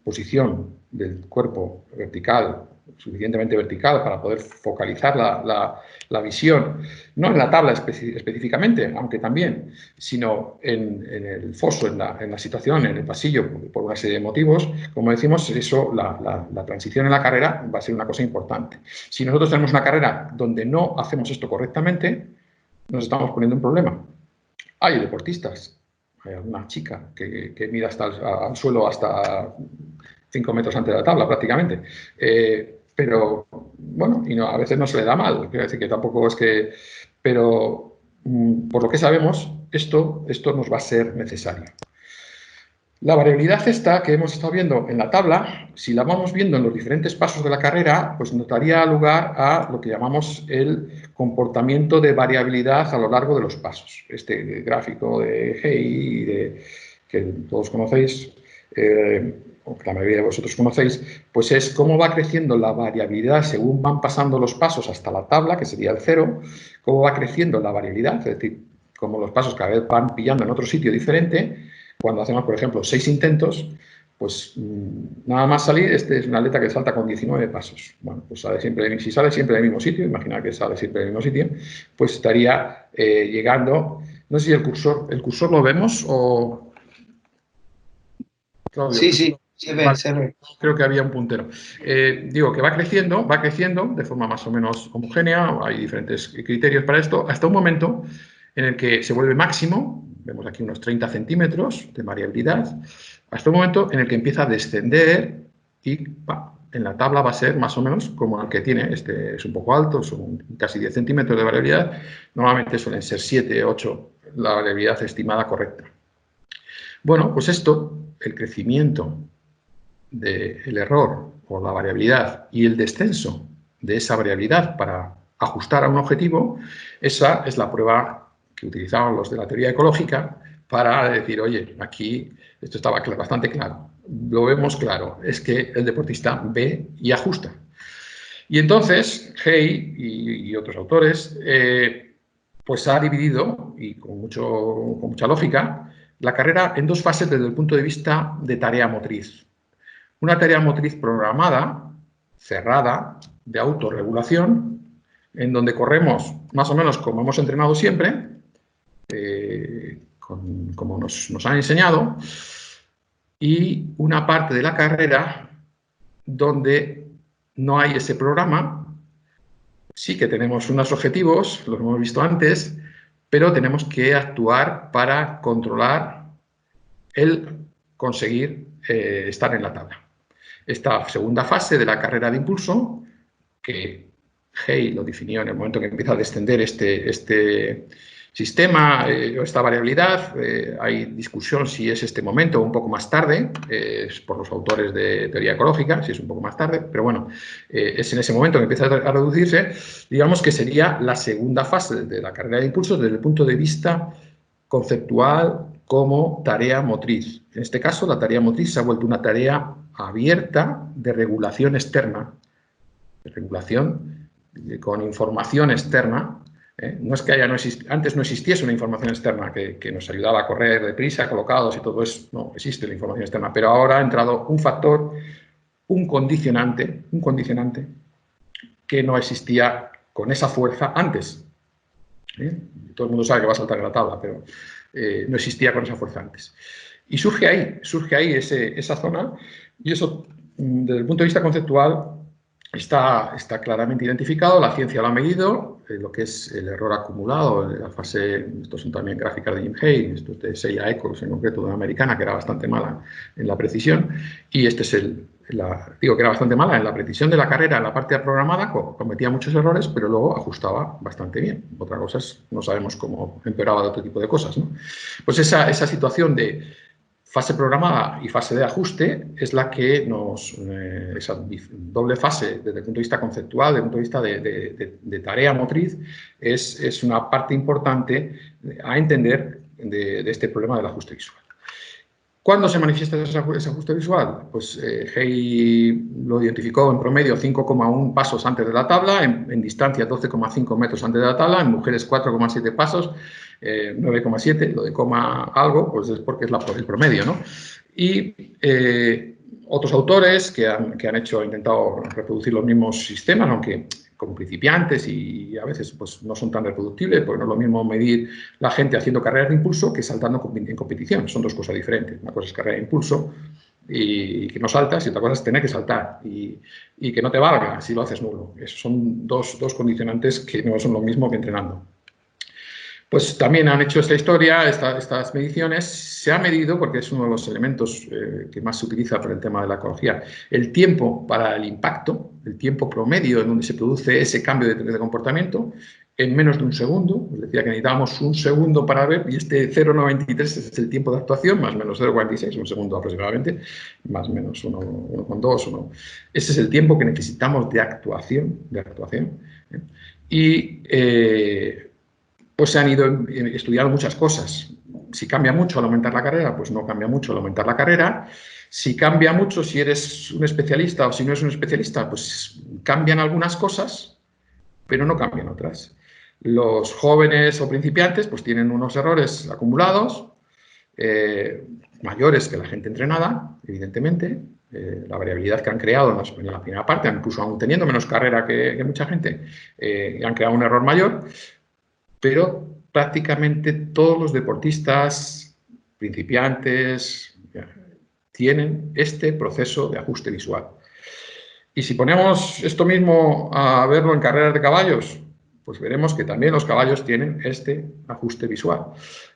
posición del cuerpo vertical, suficientemente vertical para poder focalizar la visión, no en la tabla específicamente, aunque también, sino en el foso, en la situación, en el pasillo, por una serie de motivos, como decimos, eso, la transición en la carrera va a ser una cosa importante. Si nosotros tenemos una carrera donde no hacemos esto correctamente, nos estamos poniendo un problema. Hay deportistas, hay alguna chica que mira al suelo hasta 5 metros antes de la tabla prácticamente, pero bueno, y a veces no se le da mal, quiero decir que tampoco es que, pero por lo que sabemos, esto nos va a ser necesario. La variabilidad esta que hemos estado viendo en la tabla, si la vamos viendo en los diferentes pasos de la carrera, pues nos daría lugar a lo que llamamos el comportamiento de variabilidad a lo largo de los pasos. Este gráfico de Hey, que todos conocéis, o que la mayoría de vosotros conocéis, pues es cómo va creciendo la variabilidad según van pasando los pasos hasta la tabla, que sería el 0, cómo va creciendo la variabilidad, es decir, cómo los pasos cada vez van pillando en otro sitio diferente. Cuando hacemos, por ejemplo, 6 intentos, pues nada más salir, este es un atleta que salta con 19 pasos. Bueno, pues si sale siempre del mismo sitio, imaginar que sale siempre del mismo sitio, pues estaría llegando, no sé si el cursor lo vemos o... Claudio, sí, se ve, se ve. Creo que había un puntero. Digo que va creciendo de forma más o menos homogénea, hay diferentes criterios para esto, hasta un momento en el que se vuelve máximo, vemos aquí unos 30 centímetros de variabilidad, hasta un momento en el que empieza a descender y en la tabla va a ser más o menos como el que tiene, este es un poco alto, son casi 10 centímetros de variabilidad, normalmente suelen ser 7, 8 la variabilidad estimada correcta. Bueno, pues esto, el crecimiento del error o la variabilidad y el descenso de esa variabilidad para ajustar a un objetivo, esa es la prueba que utilizaban los de la teoría ecológica para decir, oye, aquí esto estaba bastante claro, lo vemos claro, es que el deportista ve y ajusta. Y entonces, Hey y otros autores, pues ha dividido, y con mucha lógica, la carrera en 2 fases desde el punto de vista de tarea motriz. Una tarea motriz programada, cerrada, de autorregulación, en donde corremos más o menos como hemos entrenado siempre, como nos han enseñado, y una parte de la carrera donde no hay ese programa, sí que tenemos unos objetivos, los hemos visto antes, pero tenemos que actuar para controlar el conseguir estar en la tabla. Esta segunda fase de la carrera de impulso, que Hey lo definió en el momento que empieza a descender este sistema o esta variabilidad, hay discusión si es este momento o un poco más tarde, es por los autores de teoría ecológica, si es un poco más tarde, pero bueno, es en ese momento que empieza a reducirse, digamos que sería la segunda fase de la carrera de impulso desde el punto de vista conceptual como tarea motriz. En este caso, la tarea motriz se ha vuelto una tarea abierta de regulación externa, de regulación con información externa. No es que antes no existiese una información externa que nos ayudaba a correr deprisa, colocados y todo eso. No, existe la información externa, pero ahora ha entrado un factor, un condicionante que no existía con esa fuerza antes. Todo el mundo sabe que va a saltar en la tabla, pero no existía con esa fuerza antes. Y surge ahí esa zona, y eso, desde el punto de vista conceptual, está claramente identificado, la ciencia lo ha medido, lo que es el error acumulado, la fase, estos son también gráficas de Jim Hay, esto es de Seiya Eccles, en concreto de una americana, que era bastante mala en la precisión, y este es digo que era bastante mala en la precisión de la carrera, en la parte programada, cometía muchos errores, pero luego ajustaba bastante bien. Otra cosa es, no sabemos cómo empeoraba de otro tipo de cosas, ¿no? Pues esa situación de fase programada y fase de ajuste es la que esa doble fase desde el punto de vista conceptual, desde el punto de vista de tarea motriz, es una parte importante a entender de este problema del ajuste visual. ¿Cuándo se manifiesta ese ajuste visual? Pues Hay lo identificó en promedio 5,1 pasos antes de la tabla, en distancia 12,5 metros antes de la tabla, en mujeres 4,7 pasos, 9,7, lo de coma algo, pues es porque es el promedio, ¿no? Y otros autores que han intentado reproducir los mismos sistemas, aunque como principiantes y a veces pues, no son tan reproductibles, porque no es lo mismo medir la gente haciendo carreras de impulso que saltando en competición. Son dos cosas diferentes. Una cosa es carrera de impulso y que no saltas, y otra cosa es tener que saltar y que no te valga si lo haces nulo. Esos son dos condicionantes que no son lo mismo que entrenando. Pues también han hecho esta historia, estas mediciones. Se ha medido, porque es uno de los elementos que más se utiliza para el tema de la ecología, el tiempo para el impacto, el tiempo promedio en donde se produce ese cambio de comportamiento, en menos de un segundo. Les decía que necesitábamos un segundo para ver, y este 0,93 es el tiempo de actuación, más o menos 0,46, un segundo aproximadamente, más o menos 1,2. Ese es el tiempo que necesitamos de actuación. Y pues se han ido estudiando muchas cosas. Si cambia mucho al aumentar la carrera, pues no cambia mucho al aumentar la carrera. Si cambia mucho, si eres un especialista o si no eres un especialista, pues cambian algunas cosas, pero no cambian otras. Los jóvenes o principiantes pues tienen unos errores acumulados, mayores que la gente entrenada, evidentemente. La variabilidad que han creado en la primera parte, incluso aún teniendo menos carrera que mucha gente, han creado un error mayor. Pero prácticamente todos los deportistas principiantes tienen este proceso de ajuste visual. Y si ponemos esto mismo a verlo en carreras de caballos, pues veremos que también los caballos tienen este ajuste visual.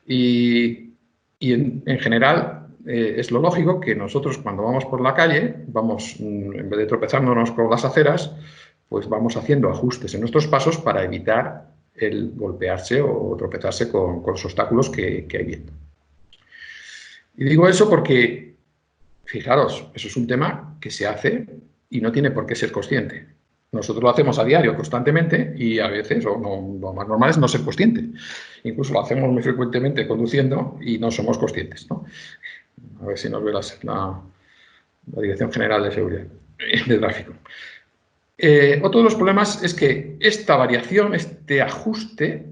Y en general es lo lógico que nosotros cuando vamos por la calle, en vez de tropezándonos con las aceras, pues vamos haciendo ajustes en nuestros pasos para evitar el golpearse o tropezarse con los obstáculos que hay viendo. Y digo eso porque, fijaros, eso es un tema que se hace y no tiene por qué ser consciente. Nosotros lo hacemos a diario, constantemente, y a veces, lo más normal es no ser consciente. Incluso lo hacemos muy frecuentemente conduciendo y no somos conscientes, ¿no? A ver si nos ve la Dirección General de Seguridad de Tráfico. Otro de los problemas es que esta variación, este ajuste,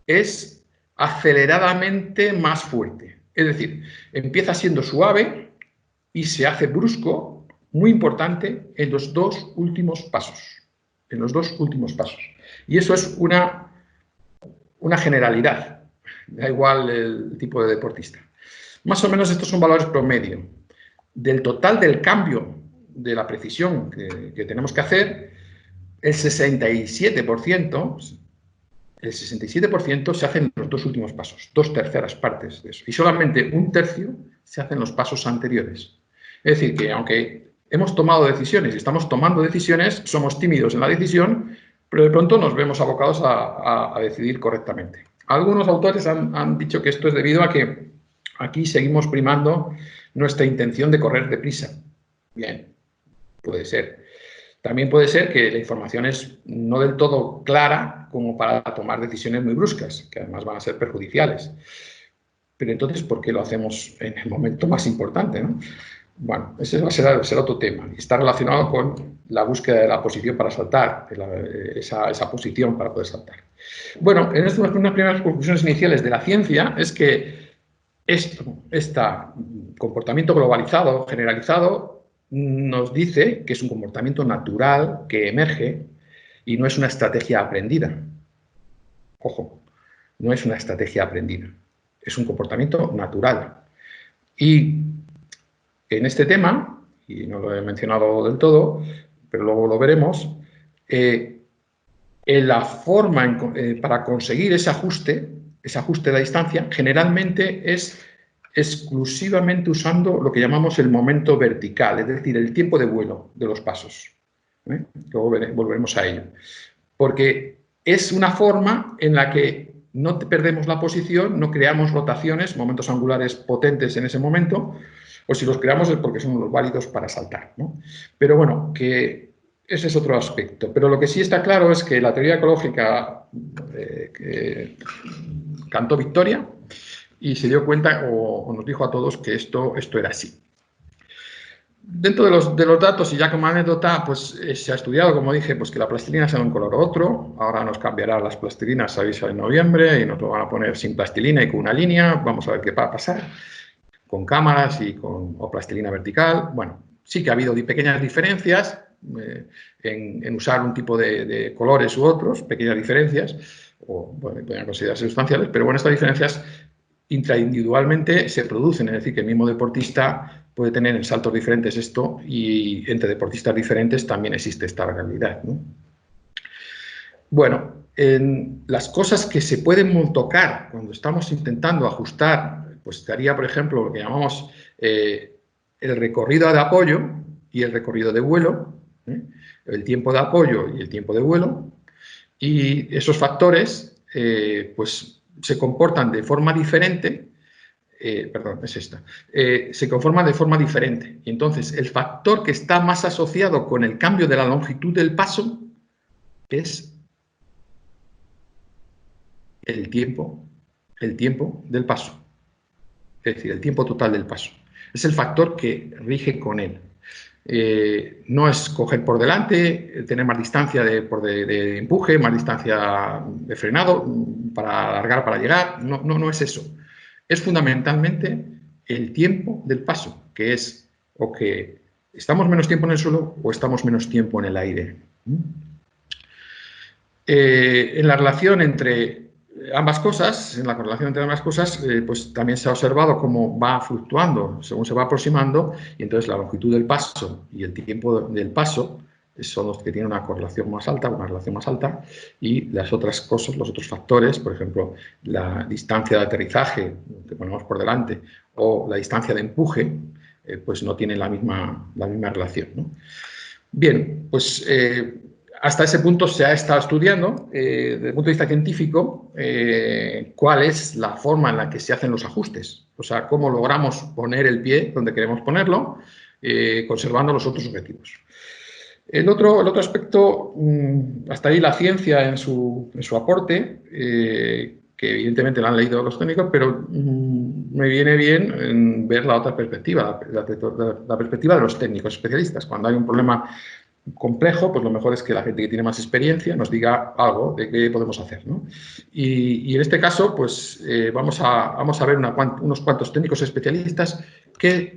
es aceleradamente más fuerte. Es decir, empieza siendo suave y se hace brusco, muy importante, en los dos últimos pasos. En los dos últimos pasos. Y eso es una generalidad. Da igual el tipo de deportista. Más o menos estos son valores promedio. Del total del cambio de la precisión que tenemos que hacer, el 67% se hace en los dos últimos pasos, 2/3 partes de eso. Y solamente 1/3 se hace en los pasos anteriores. Es decir, que aunque hemos tomado decisiones y estamos tomando decisiones, somos tímidos en la decisión, pero de pronto nos vemos abocados a decidir correctamente. Algunos autores han dicho que esto es debido a que aquí seguimos primando nuestra intención de correr deprisa. Bien, puede ser. También puede ser que la información es no del todo clara como para tomar decisiones muy bruscas, que además van a ser perjudiciales. Pero entonces, ¿por qué lo hacemos en el momento más importante, ¿no? Bueno, ese va a ser otro tema. Y está relacionado con la búsqueda de la posición para saltar, esa posición para poder saltar. Bueno, en estas unas primeras conclusiones iniciales de la ciencia es que este comportamiento globalizado, generalizado, nos dice que es un comportamiento natural que emerge y no es una estrategia aprendida. Ojo, no es una estrategia aprendida, es un comportamiento natural. Y en este tema, y no lo he mencionado del todo, pero luego lo veremos, la forma para conseguir ese ajuste de la distancia, generalmente es exclusivamente usando lo que llamamos el momento vertical, es decir, el tiempo de vuelo de los pasos. Luego volveremos a ello. Porque es una forma en la que no perdemos la posición, no creamos rotaciones, momentos angulares potentes en ese momento, o si los creamos es porque son los válidos para saltar, ¿no? Pero bueno, que ese es otro aspecto. Pero lo que sí está claro es que la teoría ecológica cantó victoria y se dio cuenta o nos dijo a todos que esto era así. Dentro de los datos, y ya como anécdota, pues se ha estudiado, como dije, pues que la plastilina sea de un color u otro. Ahora nos cambiarán las plastilinas, sabéis, en noviembre, y nos lo van a poner sin plastilina y con una línea. Vamos a ver qué va a pasar. con cámaras o plastilina vertical. Bueno, sí que ha habido pequeñas diferencias en usar un tipo de colores u otros, pequeñas diferencias, o bueno, pueden considerarse sustanciales, pero bueno, estas diferencias intraindividualmente se producen, es decir, que el mismo deportista puede tener en saltos diferentes esto, y entre deportistas diferentes también existe esta realidad, ¿no? Bueno, las cosas que se pueden tocar cuando estamos intentando ajustar, pues estaría, por ejemplo, lo que llamamos el recorrido de apoyo y el recorrido de vuelo, el tiempo de apoyo y el tiempo de vuelo, y esos factores pues se comportan de forma diferente, perdón, es esta, se conforman de forma diferente, y entonces el factor que está más asociado con el cambio de la longitud del paso es el tiempo del paso, es decir, el tiempo total del paso. Es el factor que rige con él. No es coger por delante, tener más distancia de empuje, más distancia de frenado para alargar, para llegar. No es eso. Es fundamentalmente el tiempo del paso, que es o que estamos menos tiempo en el suelo o estamos menos tiempo en el aire. En la relación entre ambas cosas, pues también se ha observado cómo va fluctuando según se va aproximando, y entonces la longitud del paso y el tiempo del paso son los que tienen una correlación más alta, una relación más alta, y las otras cosas, los otros factores, por ejemplo, la distancia de aterrizaje que ponemos por delante o la distancia de empuje, pues no tienen la misma relación, ¿no? Bien, pues hasta ese punto se ha estado estudiando, desde el punto de vista científico, cuál es la forma en la que se hacen los ajustes. O sea, cómo logramos poner el pie donde queremos ponerlo, conservando los otros objetivos. El otro aspecto, hasta ahí la ciencia en su aporte, que evidentemente lo han leído los técnicos, pero me viene bien ver la otra perspectiva, la perspectiva de los técnicos especialistas. Cuando hay un problema complejo, pues lo mejor es que la gente que tiene más experiencia nos diga algo de qué podemos hacer, ¿no? Y en este caso, pues vamos a ver unos cuantos técnicos especialistas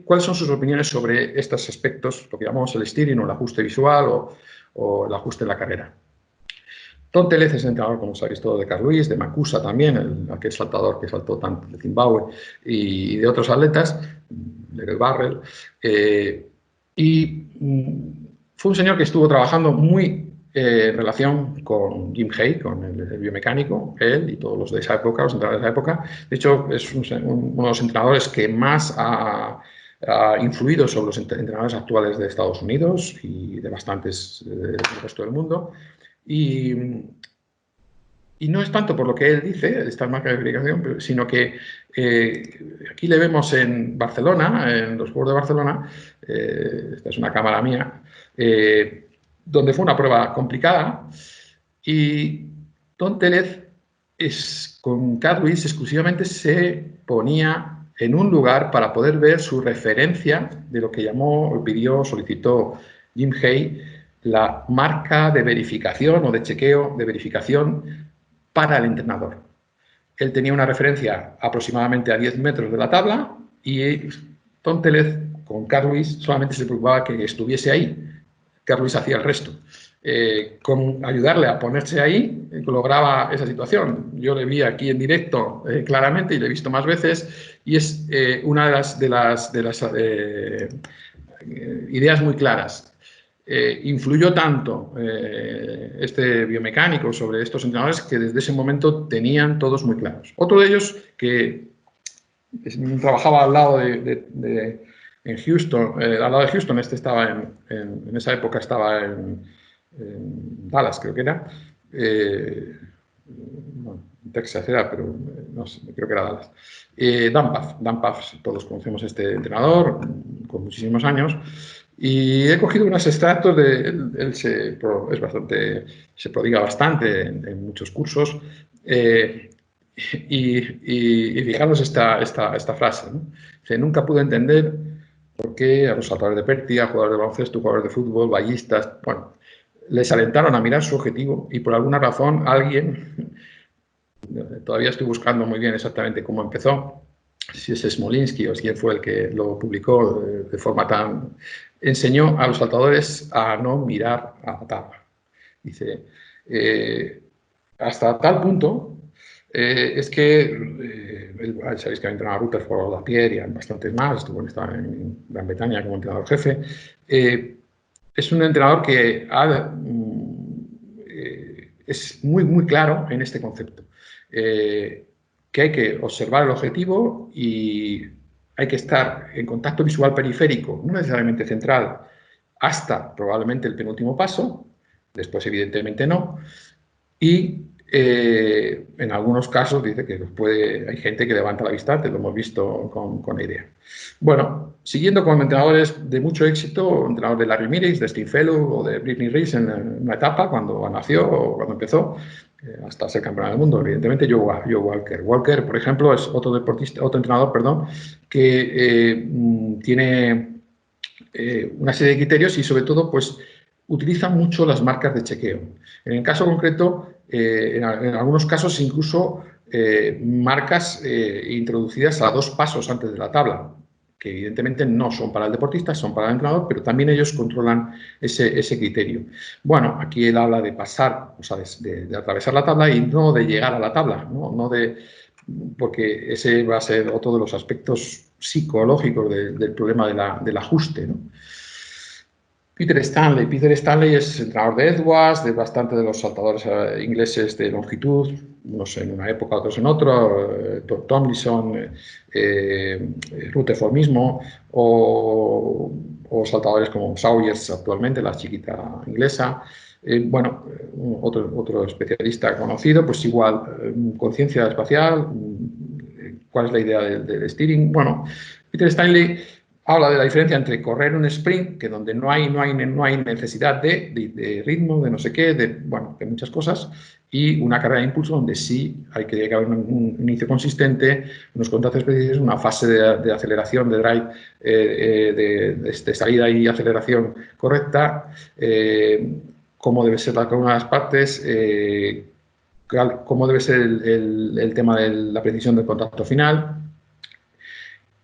cuáles son sus opiniones sobre estos aspectos, lo que llamamos el steering o el ajuste visual o el ajuste en la carrera. Tom Tellez es entrenador, como sabéis, todo de Carl Lewis, de Makusa también, aquel saltador que saltó tanto de Zimbabue, y de otros atletas, de Barrel, fue un señor que estuvo trabajando muy en relación con Jim Hay, con el biomecánico, él y todos los de esa época, los entrenadores de esa época. De hecho, es uno de los entrenadores que más ha influido sobre los entrenadores actuales de Estados Unidos y de bastantes del resto del mundo. Y no es tanto por lo que él dice, esta marca de verificación, sino que aquí le vemos en Barcelona, en los Juegos de Barcelona, esta es una cámara mía, donde fue una prueba complicada, y Tom Tellez con Carl Lewis exclusivamente se ponía en un lugar para poder ver su referencia de lo que solicitó Jim Hay, la marca de verificación o de chequeo de verificación para el entrenador. Él tenía una referencia aproximadamente a 10 metros de la tabla, y Tom Tellez con Carl Lewis solamente se preocupaba que estuviese ahí. Carl Lewis hacía el resto. Con ayudarle a ponerse ahí, lograba esa situación. Yo le vi aquí en directo claramente, y le he visto más veces, y es una de las ideas muy claras. Influyó tanto este biomecánico sobre estos entrenadores que desde ese momento tenían todos muy claros. Otro de ellos, que trabajaba al lado en Houston, al lado de Houston, estaba en esa época estaba en Dallas, creo que era, bueno, Texas era, pero no sé, creo que era Dallas. Dan Pfaff, todos conocemos a este entrenador con muchísimos años, y he cogido unos extractos de él. Se prodiga bastante en muchos cursos, y fijaros esta frase, ¿no? Dice: nunca pude entender por qué a los saltadores de pértiga, jugadores de baloncesto, jugadores de fútbol, ballistas, bueno, les alentaron a mirar su objetivo, y por alguna razón alguien, todavía estoy buscando muy bien exactamente cómo empezó, si es Smolinski o quién fue el que lo publicó de forma tan... Enseñó a los saltadores a no mirar a la tabla. Dice, hasta tal punto es que, sabéis que ha entrenado a Rutherford, a Lapierre y a bastantes más, estuvo en Gran Bretaña como entrenador jefe, es un entrenador que es muy claro en este concepto, que hay que observar el objetivo y hay que estar en contacto visual periférico, no necesariamente central, hasta probablemente el penúltimo paso, después evidentemente no, y en algunos casos dice que hay gente que levanta la vista, te lo hemos visto con idea. Bueno, siguiendo con entrenadores de mucho éxito, entrenador de Larry Miris, de Steve Fellow o de Brittany Reese en una etapa cuando nació o cuando empezó, hasta ser campeón del mundo, evidentemente Joe Walker. Walker, por ejemplo, es otro entrenador, perdón, que tiene una serie de criterios y sobre todo pues utiliza mucho las marcas de chequeo. En el caso concreto, en algunos casos incluso marcas introducidas a 2 pasos antes de la tabla, que evidentemente no son para el deportista, son para el entrenador, pero también ellos controlan ese criterio. Bueno, aquí él habla de pasar, o sea, de atravesar la tabla y no de llegar a la tabla, porque ese va a ser otro de los aspectos psicológicos del problema del ajuste, ¿no? Peter Stanley es entrenador de Edwards, de bastante de los saltadores ingleses de longitud, unos en una época, otros en otra, Tom Tomlinson, Rutherford mismo, o saltadores como Sawyers actualmente, la chiquita inglesa. Bueno, otro especialista conocido, pues igual, conciencia espacial, ¿cuál es la idea del steering? Bueno, Peter Stanley habla de la diferencia entre correr un sprint, que donde no hay necesidad de ritmo, de no sé qué, de muchas cosas, y una carrera de impulso donde sí hay que llegar a un inicio consistente, unos contactos precisos, una fase de aceleración, de drive, de salida y aceleración correcta, cómo debe ser cada una de las partes, cómo debe ser el tema de la precisión del contacto final,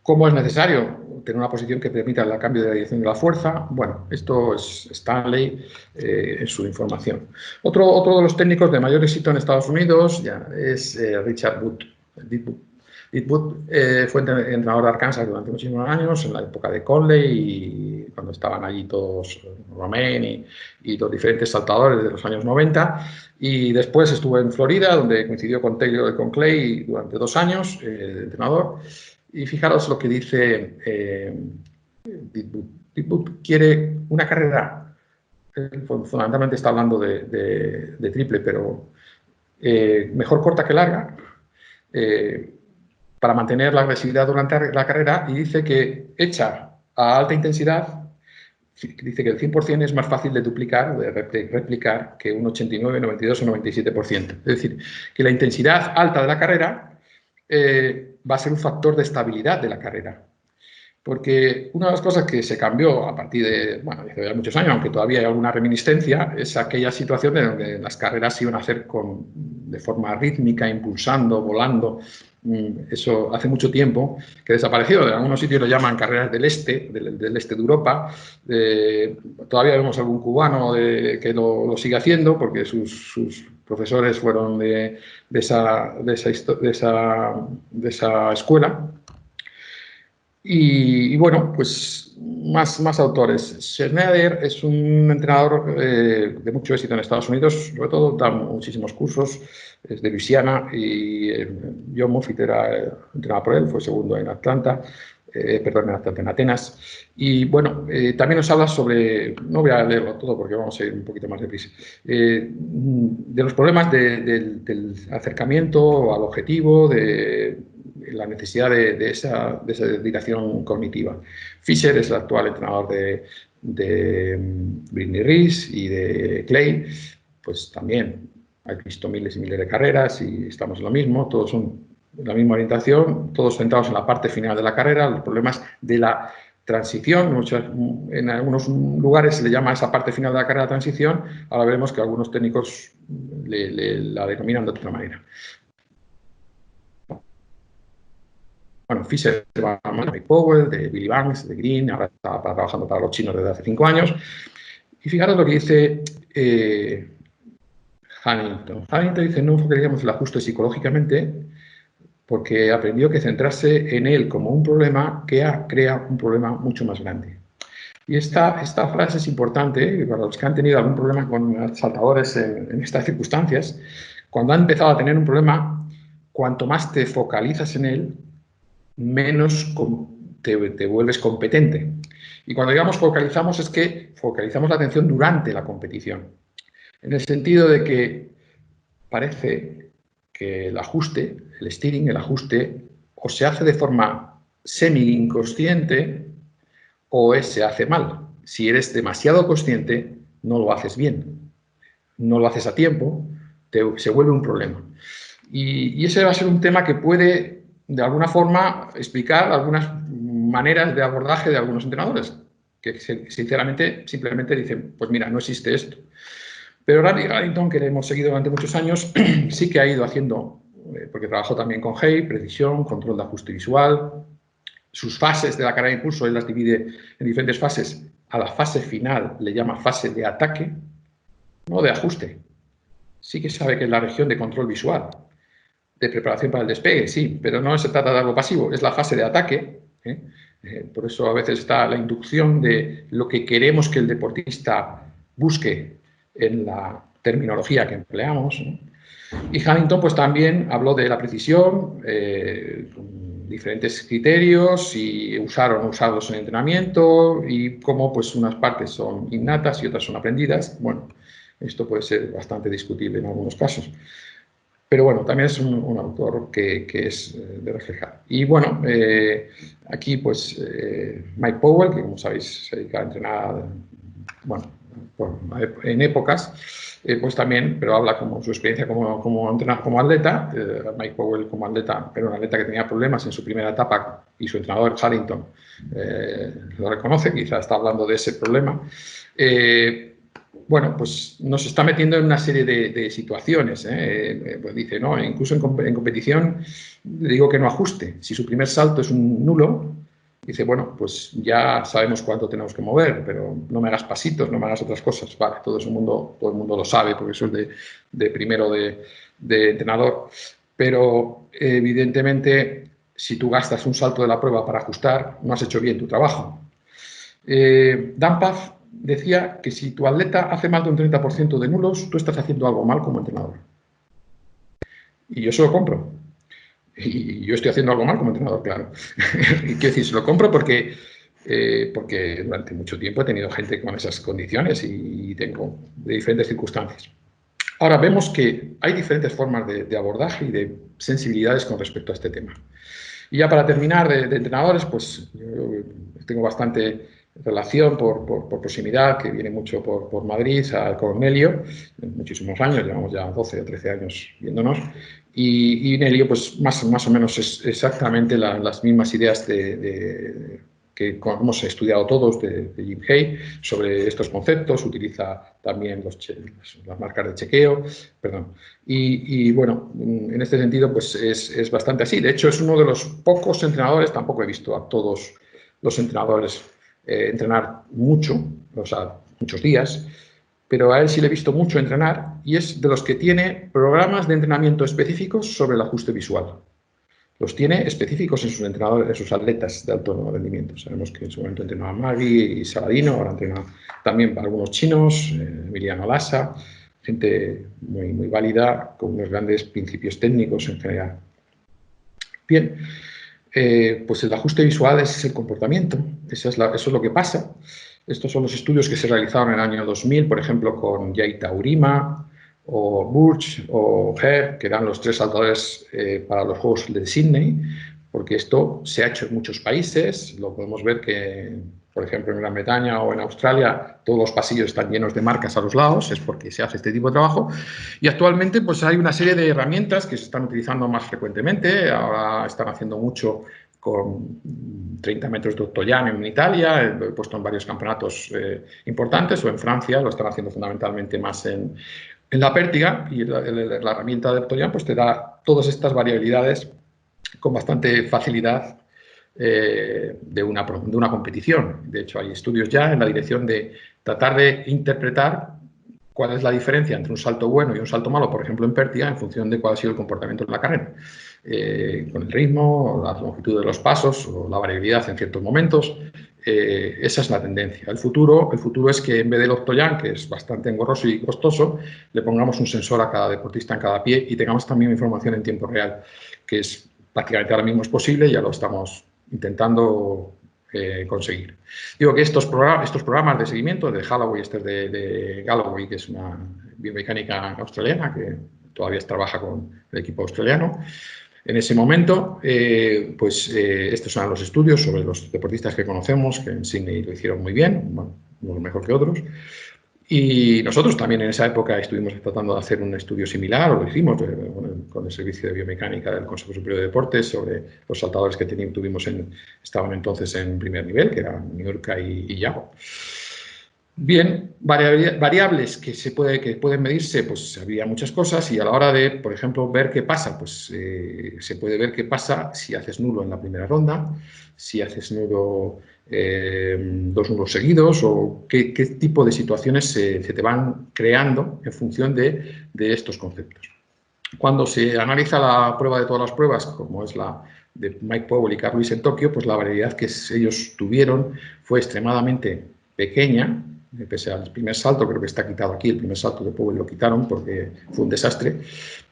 cómo es necesario tener una posición que permita el cambio de dirección de la fuerza. Bueno, esto es Stanley en su información. Otro de los técnicos de mayor éxito en Estados Unidos es Richard Booth. Booth fue entrenador de Arkansas durante muchísimos años, en la época de Conley, y cuando estaban allí todos, Romain y los diferentes saltadores de los años 90. Y después estuvo en Florida, donde coincidió con Taylor y con Clay durante 2 años, de entrenador. Y fijaros lo que dice Booth quiere una carrera, fundamentalmente está hablando de triple, pero mejor corta que larga, para mantener la agresividad durante la carrera, y dice que hecha a alta intensidad, dice que el 100% es más fácil de duplicar, de replicar, que un 89, 92 o 97%. Es decir, que la intensidad alta de la carrera va a ser un factor de estabilidad de la carrera. Porque una de las cosas que se cambió a partir de, desde ya muchos años, aunque todavía hay alguna reminiscencia, es aquella situación de donde las carreras se iban a hacer de forma rítmica, impulsando, volando. Eso hace mucho tiempo que desapareció. En algunos sitios lo llaman carreras del este, del este de Europa. Todavía vemos algún cubano que lo sigue haciendo porque sus profesores fueron de esa escuela. Y bueno, pues más autores. Schneider es un entrenador de mucho éxito en Estados Unidos, sobre todo da muchísimos cursos, es de Luisiana, y John Moffitt era entrenado por él, fue segundo en Atlanta, en Atenas. Y bueno, también nos habla sobre, no voy a leerlo todo porque vamos a ir un poquito más deprisa, de los problemas del acercamiento al objetivo, de la necesidad de esa dedicación cognitiva. Fisher es el actual entrenador de Brittany Reese y de Clay, pues también ha visto miles y miles de carreras y estamos en lo mismo, todos son la misma orientación, todos centrados en la parte final de la carrera, los problemas de la transición. En algunos lugares se le llama a esa parte final de la carrera transición, ahora veremos que algunos técnicos la denominan de otra manera. bueno, Fisher va a Mike Powell, de Billy Banks, de Green, ahora está trabajando para los chinos desde hace 5 años. Y fijaros lo que dice Huntington. Huntington dice, no focalizaríamos el ajuste psicológicamente porque aprendió que centrarse en él como un problema crea un problema mucho más grande. Y esta frase es importante para los que han tenido algún problema con saltadores en estas circunstancias. Cuando han empezado a tener un problema, cuanto más te focalizas en él, menos te vuelves competente. Y cuando digamos focalizamos, es que focalizamos la atención durante la competición. En el sentido de que parece que el ajuste, el steering, el ajuste, o se hace de forma semi-inconsciente o se hace mal. Si eres demasiado consciente, no lo haces bien. No lo haces a tiempo, se vuelve un problema. Y ese va a ser un tema que puede, de alguna forma, explicar algunas maneras de abordaje de algunos entrenadores, que sinceramente simplemente dicen, pues mira, no existe esto. Pero Randy Harrington, que le hemos seguido durante muchos años, sí que ha ido haciendo, porque trabajó también con Hay, precisión, control de ajuste visual. Sus fases de la carrera de impulso, él las divide en diferentes fases. A la fase final le llama fase de ataque, no de ajuste. Sí que sabe que es la región de control visual, de preparación para el despegue, sí, pero no se trata de algo pasivo, es la fase de ataque. Por eso a veces está la inducción de lo que queremos que el deportista busque en la terminología que empleamos, ¿no? Y Huntington pues también habló de la precisión, con diferentes criterios y usar o no usarlos en entrenamiento y cómo pues unas partes son innatas y otras son aprendidas. Bueno, esto puede ser bastante discutible en algunos casos. Pero bueno, también es un autor que es de reflejar. Y bueno, aquí pues Mike Powell, que como sabéis se dedica a entrenar, bueno, en épocas, pues también, pero habla como su experiencia como atleta. Mike Powell como atleta, pero un atleta que tenía problemas en su primera etapa y su entrenador Harrington lo reconoce, quizá está hablando de ese problema. Bueno, pues nos está metiendo en una serie de situaciones. Pues dice, no, incluso en competición le digo que no ajuste. Si su primer salto es un nulo, dice, bueno, pues ya sabemos cuánto tenemos que mover, pero no me hagas pasitos, no me hagas otras cosas. Vale, todo el mundo lo sabe, porque eso es de primero de entrenador. Pero evidentemente, si tú gastas un salto de la prueba para ajustar, no has hecho bien tu trabajo. Dan Pfaff decía que si tu atleta hace más de un 30% de nulos, tú estás haciendo algo mal como entrenador. Y yo se lo compro. Y yo estoy haciendo algo mal como entrenador, claro. Y quiero decir, se lo compro porque durante mucho tiempo he tenido gente con esas condiciones y tengo de diferentes circunstancias. Ahora, vemos que hay diferentes formas de abordaje y de sensibilidades con respecto a este tema. Y ya para terminar, de entrenadores, pues yo tengo bastante relación por proximidad, que viene mucho por Madrid, con Nelio, muchísimos años, llevamos ya 12 o 13 años viéndonos, y Nelio pues más o menos es exactamente las mismas ideas que hemos estudiado todos de Jim Hay sobre estos conceptos, utiliza también las marcas de chequeo, perdón. Y bueno, en este sentido pues es bastante así. De hecho, es uno de los pocos entrenadores, tampoco he visto a todos los entrenadores entrenar mucho, o sea, muchos días, pero a él sí le he visto mucho entrenar y es de los que tiene programas de entrenamiento específicos sobre el ajuste visual. Los tiene específicos en sus entrenadores, en sus atletas de alto rendimiento. Sabemos que en su momento entrenó a Magui y Saladino, ahora entrena también para algunos chinos, Emiliano Lassa, gente muy, muy válida, con unos grandes principios técnicos en general. Bien, pues el ajuste visual es el comportamiento, eso es lo que pasa. Estos son los estudios que se realizaron en el año 2000, por ejemplo, con Jay Taurima, o Burch o Herr, que eran los 3 saltadores para los Juegos de Sydney, porque esto se ha hecho en muchos países. Lo podemos ver que, por ejemplo, en Gran Bretaña o en Australia, todos los pasillos están llenos de marcas a los lados, es porque se hace este tipo de trabajo. Y actualmente pues hay una serie de herramientas que se están utilizando más frecuentemente. Ahora están haciendo mucho con 30 metros de Ottoyano en Italia, lo he puesto en varios campeonatos importantes, o en Francia, lo están haciendo fundamentalmente más en la pértiga, y la herramienta de Ottoyano pues te da todas estas variabilidades con bastante facilidad de una competición. De hecho, hay estudios ya en la dirección de tratar de interpretar cuál es la diferencia entre un salto bueno y un salto malo, por ejemplo, en pértiga, en función de cuál ha sido el comportamiento de la carrera. Con el ritmo, la longitud de los pasos o la variabilidad en ciertos momentos. Esa es la tendencia. El futuro es que en vez del octoyan, que es bastante engorroso y costoso, le pongamos un sensor a cada deportista en cada pie y tengamos también información en tiempo real, que es prácticamente ahora mismo es posible y ya lo estamos intentando conseguir. Digo que estos programas de seguimiento de Galloway, de Galloway, que es una biomecánica australiana que todavía trabaja con el equipo australiano. En ese momento, estos son los estudios sobre los deportistas que conocemos, que en Sydney lo hicieron muy bien, bueno, unos mejor que otros. Y nosotros también en esa época estuvimos tratando de hacer un estudio similar, o lo hicimos con el Servicio de Biomecánica del Consejo Superior de Deportes sobre los saltadores que estaban entonces en primer nivel, que eran Niurka y Yago. Bien, variables que pueden medirse, pues había muchas cosas y a la hora de, por ejemplo, ver qué pasa, pues se puede ver qué pasa si haces nulo en la primera ronda, si haces nulo, dos nulos seguidos o qué tipo de situaciones se te van creando en función de estos conceptos. Cuando se analiza la prueba de todas las pruebas, como es la de Mike Powell y Carl Lewis en Tokio, pues la variabilidad que ellos tuvieron fue extremadamente pequeña, pese al primer salto, creo que está quitado aquí, el primer salto de Powell lo quitaron porque fue un desastre,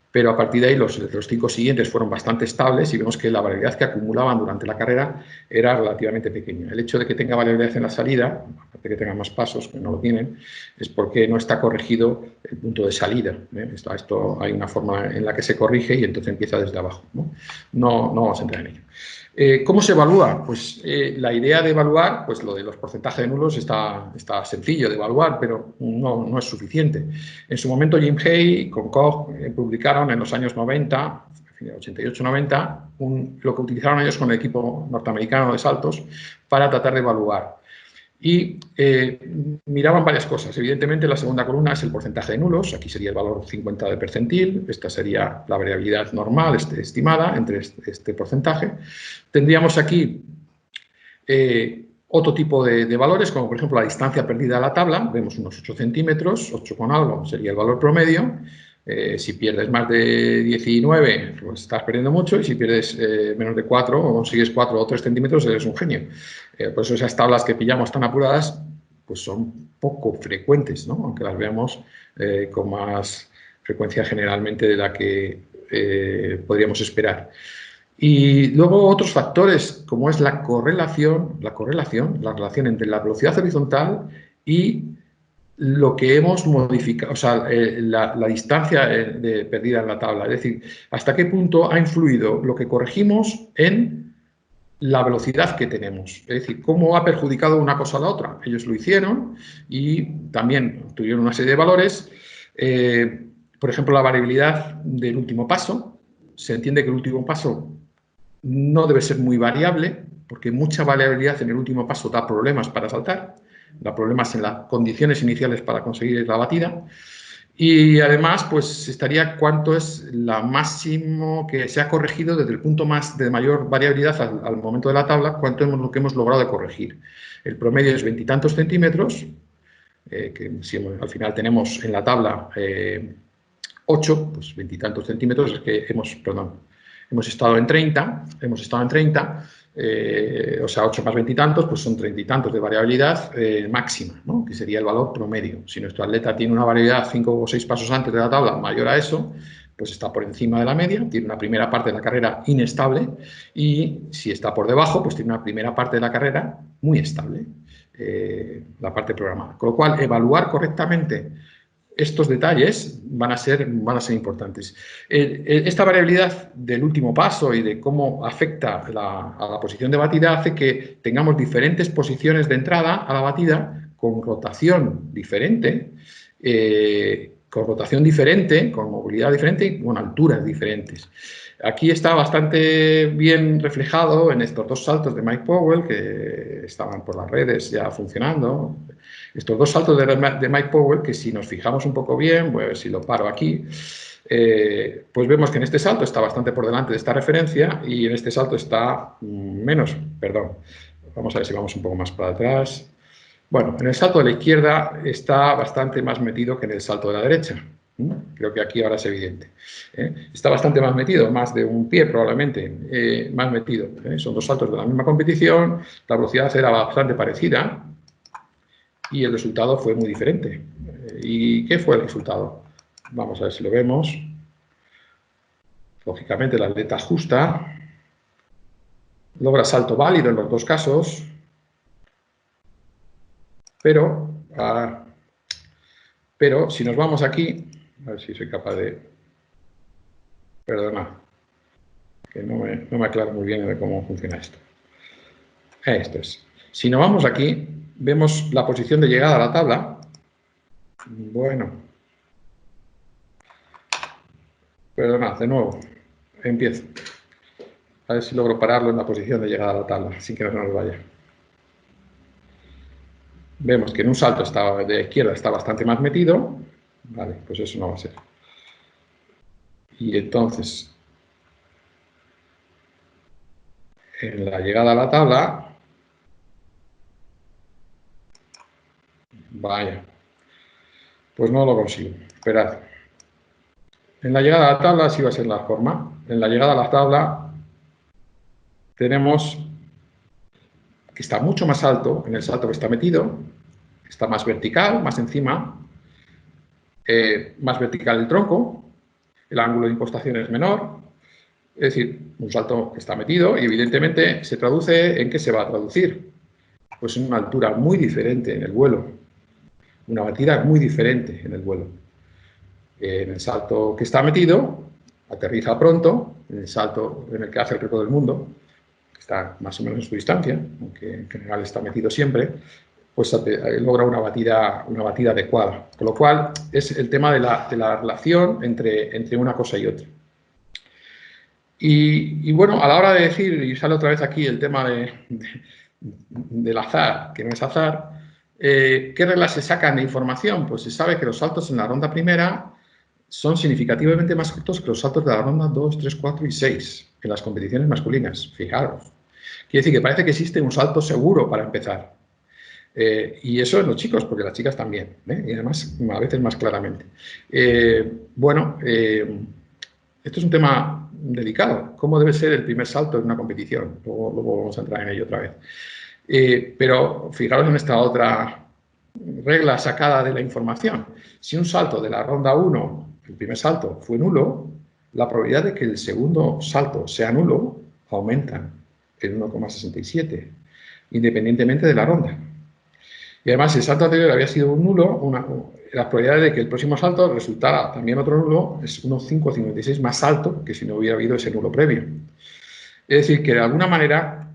pero a partir de ahí los 5 siguientes fueron bastante estables y vemos que la variabilidad que acumulaban durante la carrera era relativamente pequeña. El hecho de que tenga variabilidad en la salida, aparte de que tenga más pasos, que no lo tienen, es porque no está corregido el punto de salida. Esto hay una forma en la que se corrige y entonces empieza desde abajo. No vamos a entrar en ello. ¿Cómo se evalúa? Pues la idea de evaluar, pues lo de los porcentajes de nulos está sencillo de evaluar, pero no es suficiente. En su momento Jim Hay con Koch publicaron en los años 90, 88-90, lo que utilizaron ellos con el equipo norteamericano de saltos para tratar de evaluar. Y miraban varias cosas. Evidentemente, la segunda columna es el porcentaje de nulos. Aquí sería el valor 50 de percentil. Esta sería la variabilidad normal, estimada, entre este porcentaje. Tendríamos aquí otro tipo de valores, como por ejemplo la distancia perdida a la tabla. Vemos unos 8 centímetros, 8 con algo sería el valor promedio. Si pierdes más de 19, pues estás perdiendo mucho, y si pierdes menos de 4 o consigues 4 o 3 centímetros, eres un genio. Por eso esas tablas que pillamos tan apuradas, pues son poco frecuentes, ¿no? Aunque las veamos con más frecuencia generalmente de la que podríamos esperar. Y luego otros factores, como es la relación entre la velocidad horizontal y lo que hemos modificado, o sea, la distancia perdida en la tabla. Es decir, hasta qué punto ha influido lo que corregimos en la velocidad que tenemos. Es decir, cómo ha perjudicado una cosa a la otra. Ellos lo hicieron y también tuvieron una serie de valores. Por ejemplo, la variabilidad del último paso. Se entiende que el último paso no debe ser muy variable, porque mucha variabilidad en el último paso da problemas para saltar, da problemas en las condiciones iniciales para conseguir la batida. Y además, pues estaría cuánto es la máximo que se ha corregido desde el punto de mayor variabilidad al momento de la tabla, cuánto es lo que hemos logrado de corregir. El promedio es 20 y tantos centímetros, que si al final tenemos en la tabla 8, pues 20 y tantos centímetros, es que hemos estado en 30, o sea, 8 más 20 y tantos, pues son 30 y tantos de variabilidad máxima, ¿no? Que sería el valor promedio. Si nuestro atleta tiene una variabilidad 5 o 6 pasos antes de la tabla mayor a eso, pues está por encima de la media, tiene una primera parte de la carrera inestable, y si está por debajo, pues tiene una primera parte de la carrera muy estable, la parte programada. Con lo cual, evaluar correctamente estos detalles van a ser importantes. Esta variabilidad del último paso y de cómo afecta a la posición de batida hace que tengamos diferentes posiciones de entrada a la batida con rotación diferente, con movilidad diferente y con alturas diferentes. Aquí está bastante bien reflejado en estos 2 saltos de Mike Powell, que estaban por las redes ya funcionando. Estos 2 saltos de Mike Powell, que si nos fijamos un poco bien, voy a ver si lo paro aquí, Pues vemos que en este salto está bastante por delante de esta referencia y en este salto está menos, perdón. Vamos a ver si vamos un poco más para atrás. Bueno, en el salto de la izquierda está bastante más metido que en el salto de la derecha. Creo que aquí ahora es evidente. Está bastante más metido, más de un pie probablemente, más metido. Son dos saltos de la misma competición, la velocidad era bastante parecida y el resultado fue muy diferente. ¿Y qué fue el resultado? Vamos a ver si lo vemos. Lógicamente el atleta ajusta, logra salto válido en los dos casos, pero si nos vamos aquí, a ver si soy capaz de... Perdona, que no me aclaro muy bien de cómo funciona esto. Esto es. Si nos vamos aquí, vemos la posición de llegada a la tabla. Bueno. Perdona, de nuevo. Empiezo. A ver si logro pararlo en la posición de llegada a la tabla, sin que no se nos vaya. Vemos que en un salto de la izquierda está bastante más metido. Vale, pues eso no va a ser. Y entonces, en la llegada a la tabla, vaya, pues no lo consigo. Esperad. En la llegada a la tabla sí va a ser la forma. En la llegada a la tabla tenemos que está mucho más alto en el salto que está metido, está más vertical, más encima, más vertical el tronco, el ángulo de impostación es menor, es decir, un salto que está metido y evidentemente se traduce en qué se va a traducir. Pues en una altura muy diferente en el vuelo, una batida muy diferente en el vuelo. En el salto que está metido, aterriza pronto, en el salto en el que hace el récord del mundo, que está más o menos en su distancia, aunque en general está metido siempre, pues logra una batida adecuada. Con lo cual, es el tema de la relación entre una cosa y otra. Y bueno, a la hora de decir, y sale otra vez aquí el tema del azar, que no es azar, ¿qué reglas se sacan de información? Pues se sabe que los saltos en la ronda primera son significativamente más cortos que los saltos de la ronda 2, 3, 4 y 6 en las competiciones masculinas. Fijaros. Quiere decir que parece que existe un salto seguro para empezar. Y eso en los chicos, porque las chicas también, y además a veces más claramente. Esto es un tema delicado. ¿Cómo debe ser el primer salto en una competición? Luego vamos a entrar en ello otra vez. Pero fijaros en esta otra regla sacada de la información. Si un salto de la ronda 1, el primer salto, fue nulo, la probabilidad de que el segundo salto sea nulo aumenta en 1,67, independientemente de la ronda. Y además, si el salto anterior había sido un nulo, la probabilidad de que el próximo salto resultara también otro nulo es 1,556 más alto que si no hubiera habido ese nulo previo. Es decir, que de alguna manera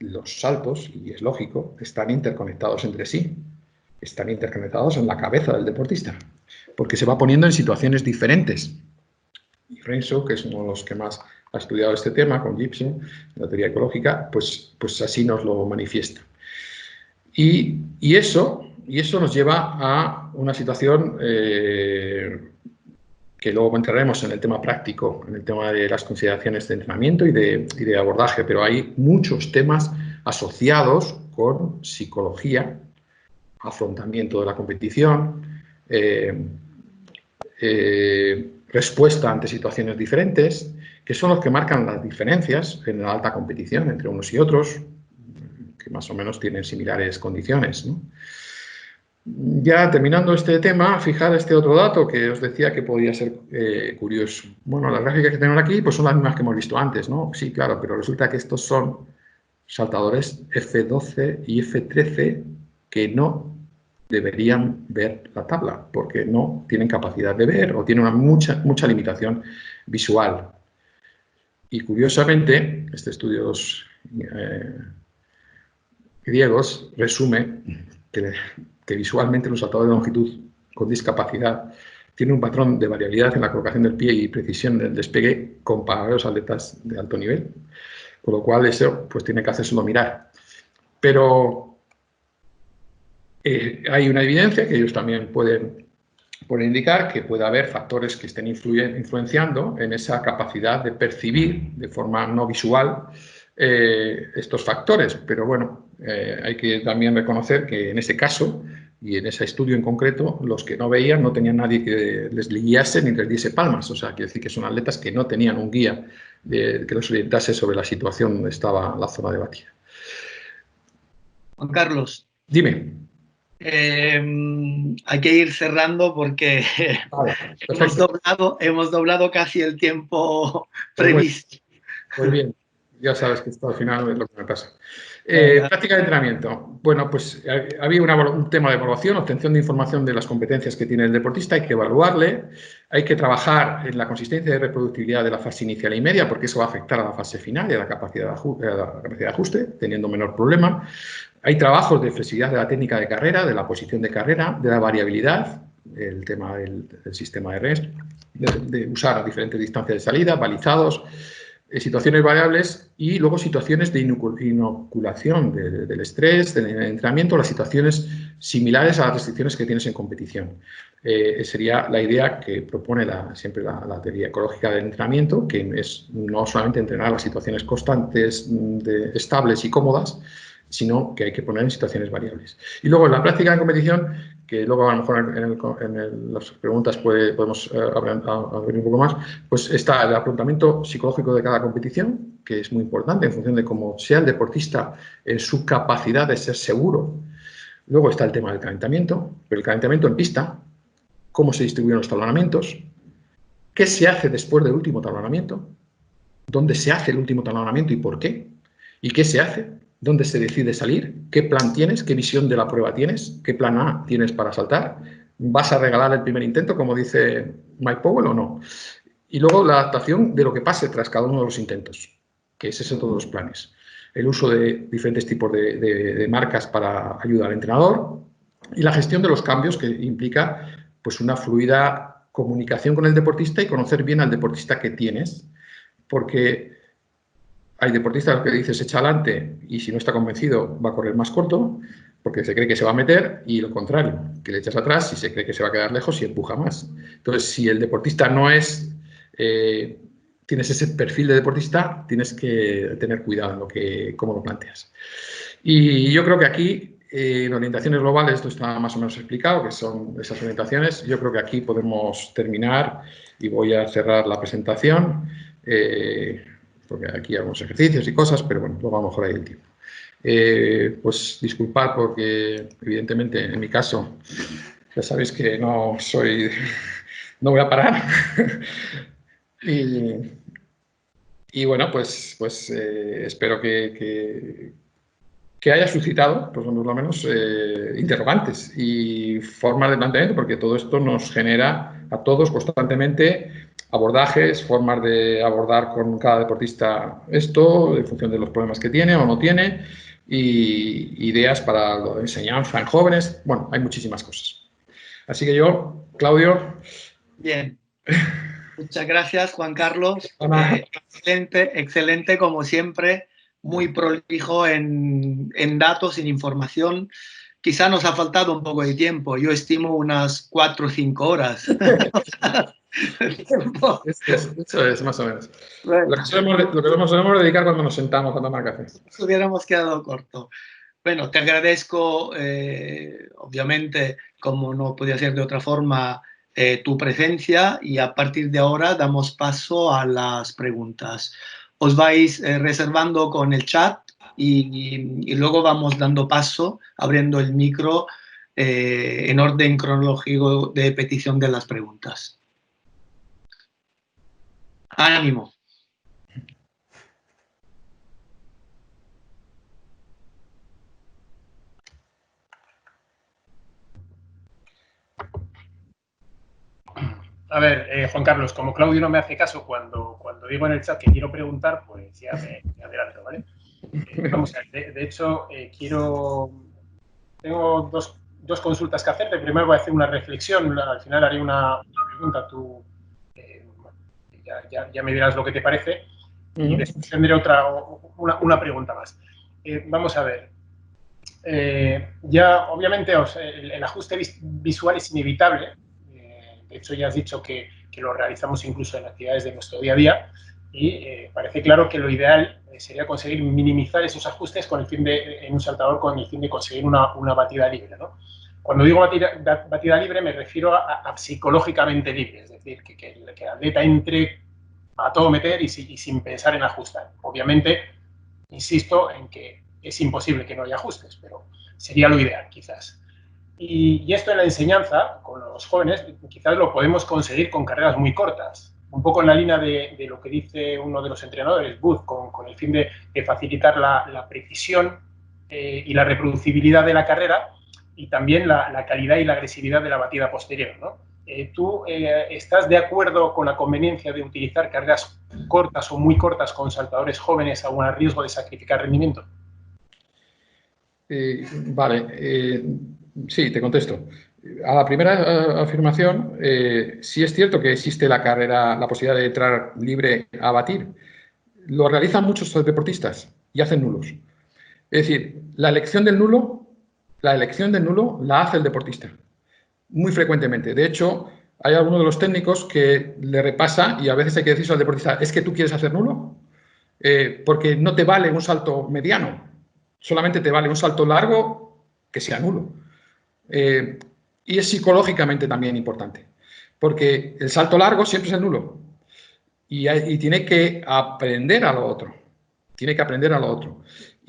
los saltos, y es lógico, están interconectados entre sí. Están interconectados en la cabeza del deportista, porque se va poniendo en situaciones diferentes. Y Renshaw, que es uno de los que más ha estudiado este tema, con Gibson, la teoría ecológica, pues así nos lo manifiesta. Y eso nos lleva a una situación que luego entraremos en el tema práctico, en el tema de las consideraciones de entrenamiento y de abordaje, pero hay muchos temas asociados con psicología, afrontamiento de la competición, respuesta ante situaciones diferentes, que son los que marcan las diferencias en la alta competición entre unos y otros, que más o menos tienen similares condiciones, ¿no? Ya terminando este tema, fijar este otro dato que os decía que podía ser curioso. Bueno, las gráficas que tenemos aquí pues son las mismas que hemos visto antes, ¿no? Sí, claro, pero resulta que estos son saltadores F12 y F13 que no deberían ver la tabla porque no tienen capacidad de ver o tienen una mucha limitación visual. Y curiosamente, este estudio de los griegos resume que visualmente los saltadores de longitud con discapacidad tienen un patrón de variabilidad en la colocación del pie y precisión del despegue comparado a los atletas de alto nivel, con lo cual eso pues tiene que hacérselo mirar. Pero hay una evidencia que ellos también pueden puede indicar que puede haber factores que estén influenciando en esa capacidad de percibir de forma no visual estos factores. Pero bueno, hay que también reconocer que en ese caso y en ese estudio en concreto, los que no veían no tenían nadie que les guiase ni les diese palmas. O sea, quiere decir que son atletas que no tenían un guía que los orientase sobre la situación donde estaba la zona de batida. Juan Carlos. Dime. Hay que ir cerrando porque Vale, hemos doblado casi el tiempo previsto. Pues bien, ya sabes que esto al final es lo que me pasa. Práctica de entrenamiento. Bueno, pues había un tema de evaluación, obtención de información de las competencias que tiene el deportista, hay que evaluarle, hay que trabajar en la consistencia y reproductibilidad de la fase inicial y media, porque eso va a afectar a la fase final y a la capacidad de ajuste, teniendo menor problema. Hay trabajos de flexibilidad de la técnica de carrera, de la posición de carrera, de la variabilidad, el tema del sistema de REST, de usar diferentes distancias de salida, balizados, situaciones variables y luego situaciones de inoculación del estrés, del entrenamiento, las situaciones similares a las restricciones que tienes en competición. Sería la idea que propone siempre la teoría ecológica del entrenamiento, que es no solamente entrenar las situaciones constantes, estables y cómodas, sino que hay que poner en situaciones variables. Y luego en la práctica de competición, que luego a lo mejor en las preguntas podemos abrir un poco más, pues está el afrontamiento psicológico de cada competición, que es muy importante en función de cómo sea el deportista en su capacidad de ser seguro. Luego está el tema del calentamiento, pero el calentamiento en pista, cómo se distribuyen los talonamientos, qué se hace después del último talonamiento, dónde se hace el último talonamiento y por qué, y qué se hace, dónde se decide salir, qué plan tienes, qué visión de la prueba tienes, qué plan A tienes para saltar, ¿vas a regalar el primer intento, como dice Mike Powell, o no? Y luego la adaptación de lo que pase tras cada uno de los intentos, que es eso de todos los planes. El uso de diferentes tipos de marcas para ayudar al entrenador y la gestión de los cambios, que implica pues una fluida comunicación con el deportista y conocer bien al deportista que tienes, porque hay deportistas que dices echa adelante y si no está convencido va a correr más corto porque se cree que se va a meter, y lo contrario, que le echas atrás y se cree que se va a quedar lejos y empuja más. Entonces, si el deportista no es, tienes ese perfil de deportista, tienes que tener cuidado en cómo lo planteas. Y yo creo que aquí, en orientaciones globales, esto está más o menos explicado, que son esas orientaciones. Yo creo que aquí podemos terminar y voy a cerrar la presentación. Porque aquí hay algunos ejercicios y cosas, pero bueno, luego a lo mejor hay el tiempo. Pues disculpad porque, evidentemente, en mi caso, ya sabéis que no voy a parar. y bueno, pues espero que haya suscitado, pues por lo menos, interrogantes y formas de planteamiento, porque todo esto nos genera a todos constantemente abordajes, formas de abordar con cada deportista esto, en función de los problemas que tiene o no tiene, y ideas para la enseñanza en jóvenes. Bueno, hay muchísimas cosas. Así que yo, Claudio. Bien. Muchas gracias, Juan Carlos. Excelente, como siempre, muy prolijo en datos, en información. Quizá nos ha faltado un poco de tiempo. Yo estimo unas 4 o 5 horas. Eso es, más o menos. Bueno. Lo que nos solemos dedicar cuando nos sentamos a tomar café. Nos hubiéramos quedado corto. Bueno, te agradezco, obviamente, como no podía ser de otra forma, tu presencia, y a partir de ahora damos paso a las preguntas. Os vais reservando con el chat y luego vamos dando paso, abriendo el micro en orden cronológico de petición de las preguntas. Ánimo. A ver, Juan Carlos, como Claudio no me hace caso cuando digo en el chat que quiero preguntar, pues ya me adelanto, ¿vale? Vamos a ver, de hecho, tengo dos consultas que hacerte. Primero voy a hacer una reflexión, al final haré una pregunta, tú ya me dirás lo que te parece, y después tendré una pregunta más. Vamos a ver, ya obviamente el ajuste visual es inevitable de hecho ya has dicho que lo realizamos incluso en actividades de nuestro día a día, y parece claro que lo ideal sería conseguir minimizar esos ajustes con el fin en un saltador con el fin de conseguir una batida libre, ¿no? Cuando digo batida libre me refiero a psicológicamente libre, es decir, que el atleta entre a todo meter y sin pensar en ajustar. Obviamente, insisto en que es imposible que no haya ajustes, pero sería lo ideal, quizás. Y esto en la enseñanza, con los jóvenes, quizás lo podemos conseguir con carreras muy cortas, un poco en la línea de lo que dice uno de los entrenadores, Booth, con el fin de facilitar la precisión y la reproducibilidad de la carrera, y también la calidad y la agresividad de la batida posterior, ¿no? ¿Tú estás de acuerdo con la conveniencia de utilizar carreras cortas o muy cortas con saltadores jóvenes aún a riesgo de sacrificar rendimiento? Vale, sí, te contesto. A la primera afirmación, sí es cierto que existe la posibilidad de entrar libre a batir. Lo realizan muchos deportistas y hacen nulos. Es decir, la elección del nulo la hace el deportista muy frecuentemente. De hecho, hay algunos de los técnicos que le repasa y a veces hay que decirle al deportista, ¿es que tú quieres hacer nulo? Porque no te vale un salto mediano, solamente te vale un salto largo que sea nulo. Y es psicológicamente también importante, porque el salto largo siempre es el nulo y tiene que aprender a lo otro. Tiene que aprender a lo otro.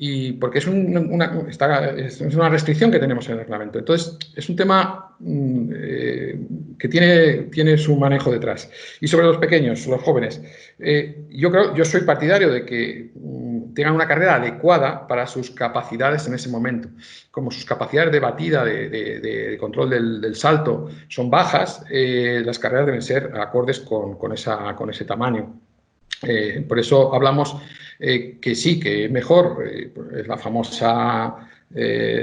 Y porque es una restricción que tenemos en el reglamento. Entonces, es un tema que tiene su manejo detrás. Y sobre los pequeños, los jóvenes, yo soy partidario de que tengan una carrera adecuada para sus capacidades en ese momento. Como sus capacidades de batida, de control del salto son bajas, las carreras deben ser acordes con ese tamaño. Por eso hablamos que sí, que mejor, es la famosa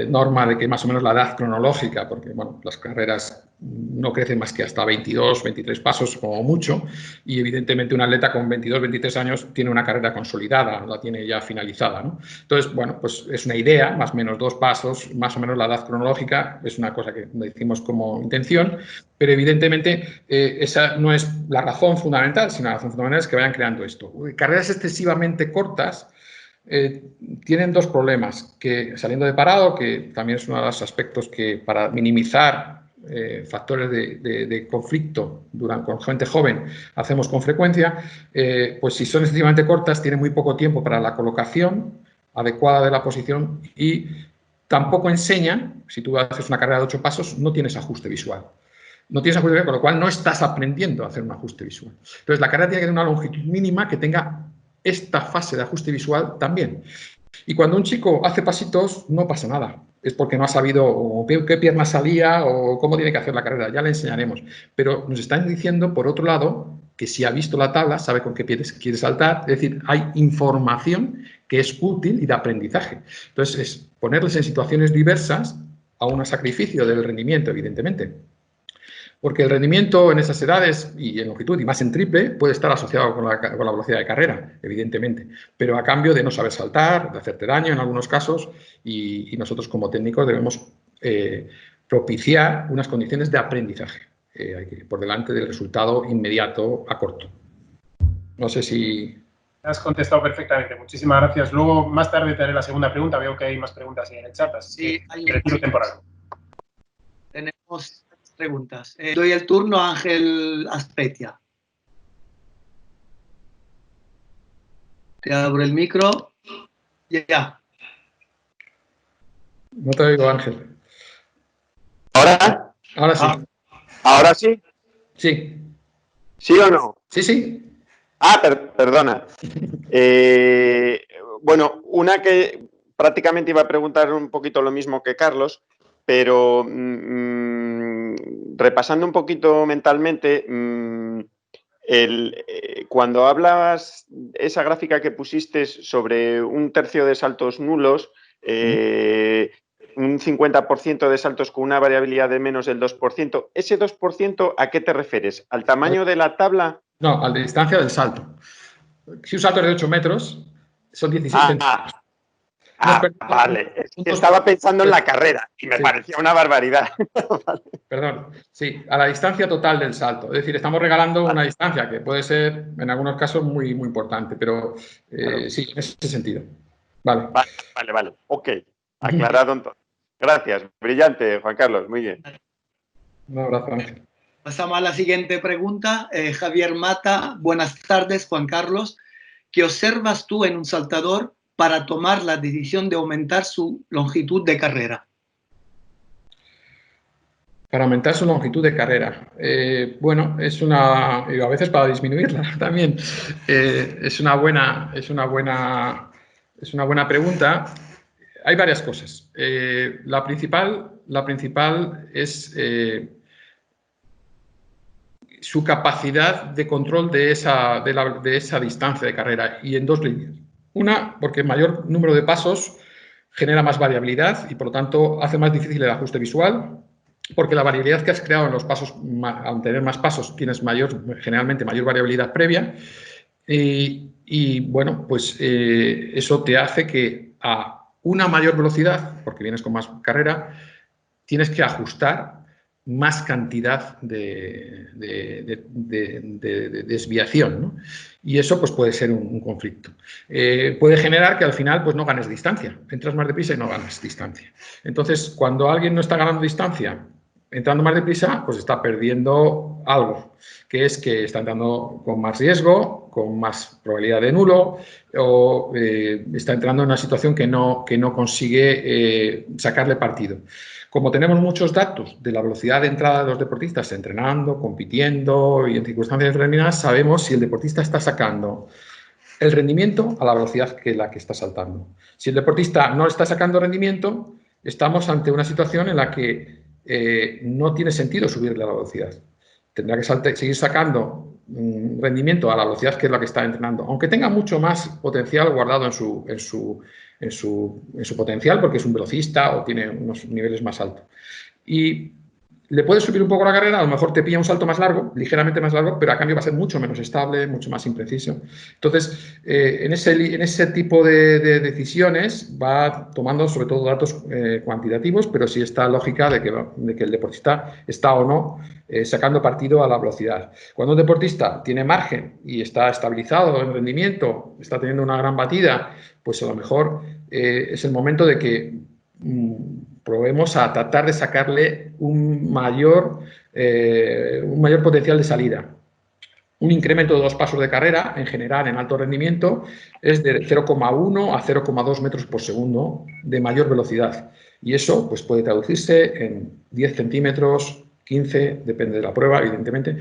norma de que más o menos la edad cronológica, porque bueno, las carreras no crecen más que hasta 22, 23 pasos como mucho, y evidentemente un atleta con 22, 23 años tiene una carrera consolidada, la tiene ya finalizada, ¿no? Entonces, bueno, pues es una idea, más o menos 2 pasos, más o menos la edad cronológica, es una cosa que decimos como intención, pero evidentemente esa no es la razón fundamental, sino la razón fundamental es que vayan creando esto. Carreras excesivamente cortas tienen 2 problemas, que saliendo de parado, que también es uno de los aspectos que para minimizar factores de conflicto con gente joven hacemos con frecuencia, pues si son excesivamente cortas tienen muy poco tiempo para la colocación adecuada de la posición y tampoco enseñan, si tú haces una carrera de 8 pasos, no tienes ajuste visual. No tienes ajuste visual, con lo cual no estás aprendiendo a hacer un ajuste visual. Entonces, la carrera tiene que tener una longitud mínima que tenga esta fase de ajuste visual también. Y cuando un chico hace pasitos, no pasa nada. Es porque no ha sabido qué pierna salía o cómo tiene que hacer la carrera. Ya le enseñaremos. Pero nos están diciendo, por otro lado, que si ha visto la tabla, sabe con qué pies quiere saltar. Es decir, hay información que es útil y de aprendizaje. Entonces, es ponerles en situaciones diversas a un sacrificio del rendimiento, evidentemente. Porque el rendimiento en esas edades y en longitud, y más en triple, puede estar asociado con la velocidad de carrera, evidentemente, pero a cambio de no saber saltar, de hacerte daño en algunos casos, y nosotros como técnicos debemos propiciar unas condiciones de aprendizaje por delante del resultado inmediato a corto. No sé si... Has contestado perfectamente, muchísimas gracias. Luego, más tarde, te haré la segunda pregunta. Veo que hay más preguntas en el chat, así que retiro temporal. Tenemos preguntas. Doy el turno a Ángel Aspetia. Te abro el micro. Ya. No te oigo, Ángel. ¿Ahora? Ahora sí. ¿Ahora sí? Sí. ¿Sí o no? Sí, sí. Perdona. Bueno, una que prácticamente iba a preguntar un poquito lo mismo que Carlos, pero repasando un poquito mentalmente, cuando hablabas esa gráfica que pusiste sobre 1/3 de saltos nulos, un 50% de saltos con una variabilidad de menos del 2%, ¿ese 2% a qué te refieres? ¿Al tamaño de la tabla? No, a la distancia del salto. Si un salto es de 8 metros, son 16 centímetros. Vale. Estaba pensando en la carrera y me parecía una barbaridad. Perdón. Sí, a la distancia total del salto. Es decir, estamos regalando una distancia que puede ser, en algunos casos, muy, muy importante, pero sí, en ese sentido. Vale. Vale. Ok. Aclarado entonces. Gracias. Brillante, Juan Carlos. Muy bien. Un abrazo, Ángel. Pasamos a la siguiente pregunta. Javier Mata. Buenas tardes, Juan Carlos. ¿Qué observas tú en un saltador para tomar la decisión de aumentar su longitud de carrera? Para aumentar su longitud de carrera. Bueno, es una... a veces para disminuirla también. Es una buena pregunta. Hay varias cosas. La principal es su capacidad de control de esa distancia de carrera, y en dos líneas. Una, porque mayor número de pasos genera más variabilidad y, por lo tanto, hace más difícil el ajuste visual, porque la variabilidad que has creado en los pasos, al tener más pasos, tienes generalmente mayor variabilidad previa. Y bueno, pues eso te hace que a una mayor velocidad, porque vienes con más carrera, tienes que ajustar más cantidad de desviación, ¿no? Y eso pues puede ser un conflicto. Puede generar que al final pues no ganes distancia, entras más deprisa y no ganas distancia. Entonces, cuando alguien no está ganando distancia entrando más deprisa, pues está perdiendo algo, que es que está entrando con más riesgo, con más probabilidad de nulo, o está entrando en una situación que no consigue sacarle partido. Como tenemos muchos datos de la velocidad de entrada de los deportistas entrenando, compitiendo y en circunstancias determinadas, sabemos si el deportista está sacando el rendimiento a la velocidad que la que está saltando. Si el deportista no está sacando rendimiento, estamos ante una situación en la que no tiene sentido subirle la velocidad. Tendrá que seguir sacando rendimiento a la velocidad que es la que está entrenando, aunque tenga mucho más potencial guardado en su potencial, porque es un velocista o tiene unos niveles más altos. Y le puedes subir un poco la carrera, a lo mejor te pilla un salto más largo, ligeramente más largo, pero a cambio va a ser mucho menos estable, mucho más impreciso. Entonces, en ese tipo de decisiones va tomando sobre todo datos cuantitativos, pero sí está lógica de que el deportista está o no sacando partido a la velocidad. Cuando un deportista tiene margen y está estabilizado en rendimiento, está teniendo una gran batida, pues a lo mejor es el momento de que probemos a tratar de sacarle un mayor potencial de salida. Un incremento de 2 pasos de carrera, en general, en alto rendimiento, es de 0,1 a 0,2 metros por segundo de mayor velocidad. Y eso pues, puede traducirse en 10 centímetros, 15, depende de la prueba, evidentemente,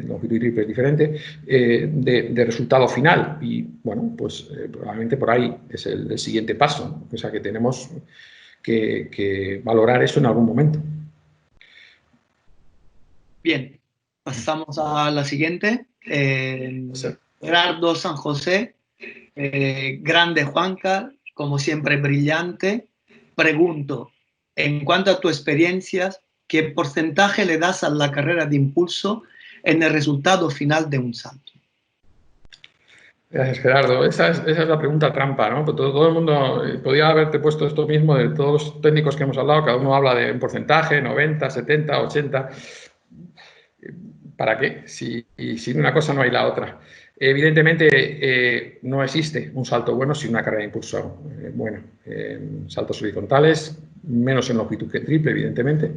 longitud triple es diferente, de resultado final. Y, bueno, pues probablemente por ahí es el siguiente paso, ¿no? O sea, que tenemos que valorar eso en algún momento. Bien, pasamos a la siguiente. Gerardo San José, grande Juanca, como siempre brillante. Pregunto, en cuanto a tu experiencia, ¿qué porcentaje le das a la carrera de impulso en el resultado final de un salto? Gracias, Gerardo. Esa es la pregunta trampa, ¿no? Todo el mundo podía haberte puesto esto mismo de todos los técnicos que hemos hablado, cada uno habla de un porcentaje, 90, 70, 80. ¿Para qué? Si sin una cosa no hay la otra. Evidentemente no existe un salto bueno sin una carrera de impulso buena. Saltos horizontales, menos en longitud que triple, evidentemente,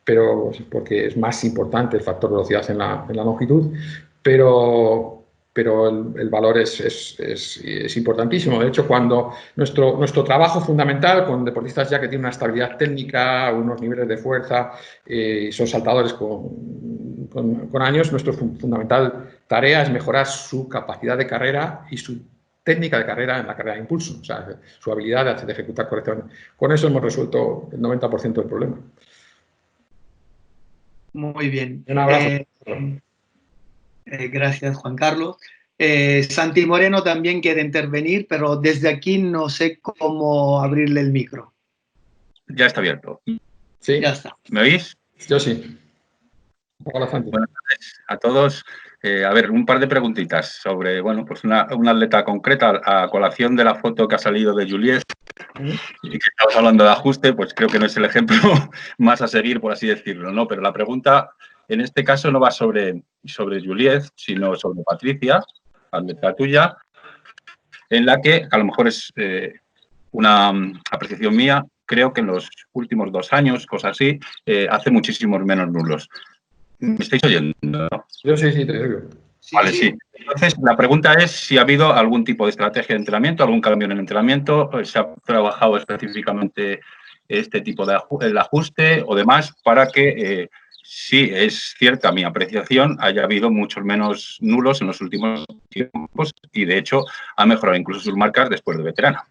pero porque es más importante el factor velocidad en la longitud, pero el valor es importantísimo. De hecho, cuando nuestro trabajo fundamental con deportistas ya que tienen una estabilidad técnica, unos niveles de fuerza, son saltadores con años, nuestra fundamental tarea es mejorar su capacidad de carrera y su técnica de carrera en la carrera de impulso, o sea, su habilidad de ejecutar correctamente. Con eso hemos resuelto el 90% del problema. Muy bien. Un abrazo. Gracias, Juan Carlos. Santi Moreno también quiere intervenir, pero desde aquí no sé cómo abrirle el micro. Ya está abierto. Sí. Ya está. ¿Me oís? Yo sí. Hola, Santi. Buenas tardes a todos. A ver, un par de preguntitas sobre, bueno, pues una atleta concreta a colación de la foto que ha salido de Juliet, Y que estamos hablando de ajuste, pues creo que no es el ejemplo más a seguir, por así decirlo, ¿no? Pero la pregunta en este caso no va sobre Juliet, sino sobre Patricia, atleta tuya, en la que a lo mejor es una apreciación mía, creo que en los últimos 2 años, cosas así, hace muchísimos menos nulos. ¿Me estáis oyendo? ¿No? Yo sí, te digo. Vale, sí. Entonces, la pregunta es si ha habido algún tipo de estrategia de entrenamiento, algún cambio en el entrenamiento, se ha trabajado específicamente este tipo de el ajuste o demás para que, sí, es cierta mi apreciación, haya habido muchos menos nulos en los últimos tiempos y, de hecho, ha mejorado incluso sus marcas después de veterana.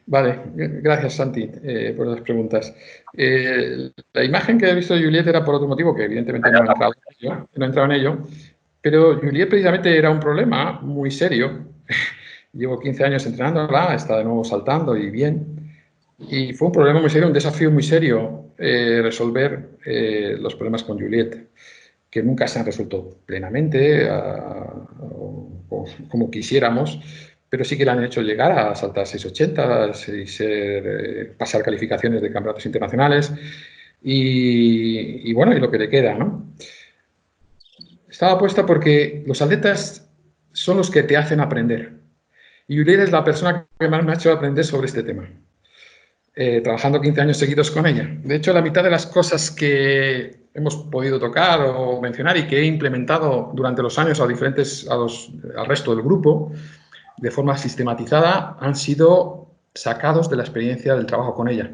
Vale, gracias Santi por las preguntas. La imagen que he visto de Juliet era por otro motivo, que evidentemente no he entrado en ello, pero Juliet precisamente era un problema muy serio. Llevo 15 años entrenándola, está de nuevo saltando y bien. Y fue un problema muy serio, un desafío muy serio resolver los problemas con Juliet, que nunca se han resuelto plenamente como quisiéramos, pero sí que le han hecho llegar a saltar 680 y pasar calificaciones de campeonatos internacionales y bueno, y lo que le queda, ¿no? Estaba puesta porque los atletas son los que te hacen aprender. Y Juliet es la persona que más me ha hecho aprender sobre este tema. Trabajando 15 años seguidos con ella. De hecho, la mitad de las cosas que hemos podido tocar o mencionar y que he implementado durante los años al resto del grupo, de forma sistematizada, han sido sacados de la experiencia del trabajo con ella.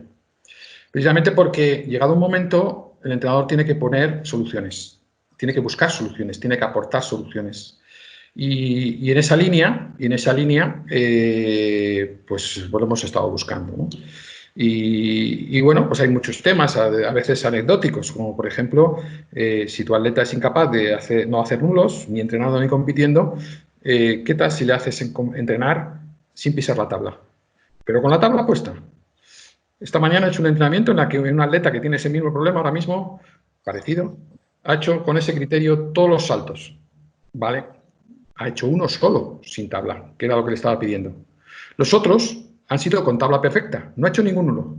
Precisamente porque, llegado un momento, el entrenador tiene que poner soluciones, tiene que buscar soluciones, tiene que aportar soluciones. Y en esa línea, pues lo hemos estado buscando, ¿no? Y bueno, pues hay muchos temas, a veces anecdóticos, como por ejemplo, si tu atleta es incapaz de no hacer nulos, ni entrenando ni compitiendo, ¿qué tal si le haces entrenar sin pisar la tabla? Pero con la tabla puesta. Esta mañana he hecho un entrenamiento en la que un atleta que tiene ese mismo problema ahora mismo, parecido, ha hecho con ese criterio todos los saltos, ¿vale? Ha hecho uno solo, sin tabla, que era lo que le estaba pidiendo. Los otros han sido con tabla perfecta, no ha hecho ningún nulo.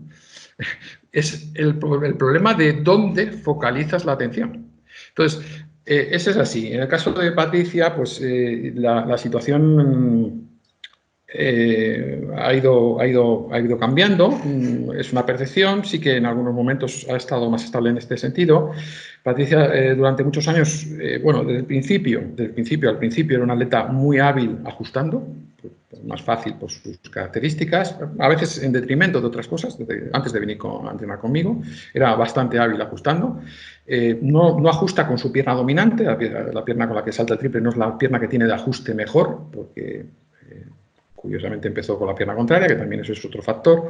Es el problema de dónde focalizas la atención. Entonces, ese es así. En el caso de Patricia, pues la situación ha ido cambiando. Es una percepción, sí que en algunos momentos ha estado más estable en este sentido. Patricia durante muchos años, bueno, desde el principio al principio era una atleta muy hábil ajustando, más fácil por sus características, a veces en detrimento de otras cosas. Antes de venir a entrenar conmigo, era bastante hábil ajustando. No ajusta con su pierna dominante, la pierna con la que salta el triple no es la pierna que tiene de ajuste mejor, porque curiosamente empezó con la pierna contraria, que también eso es otro factor.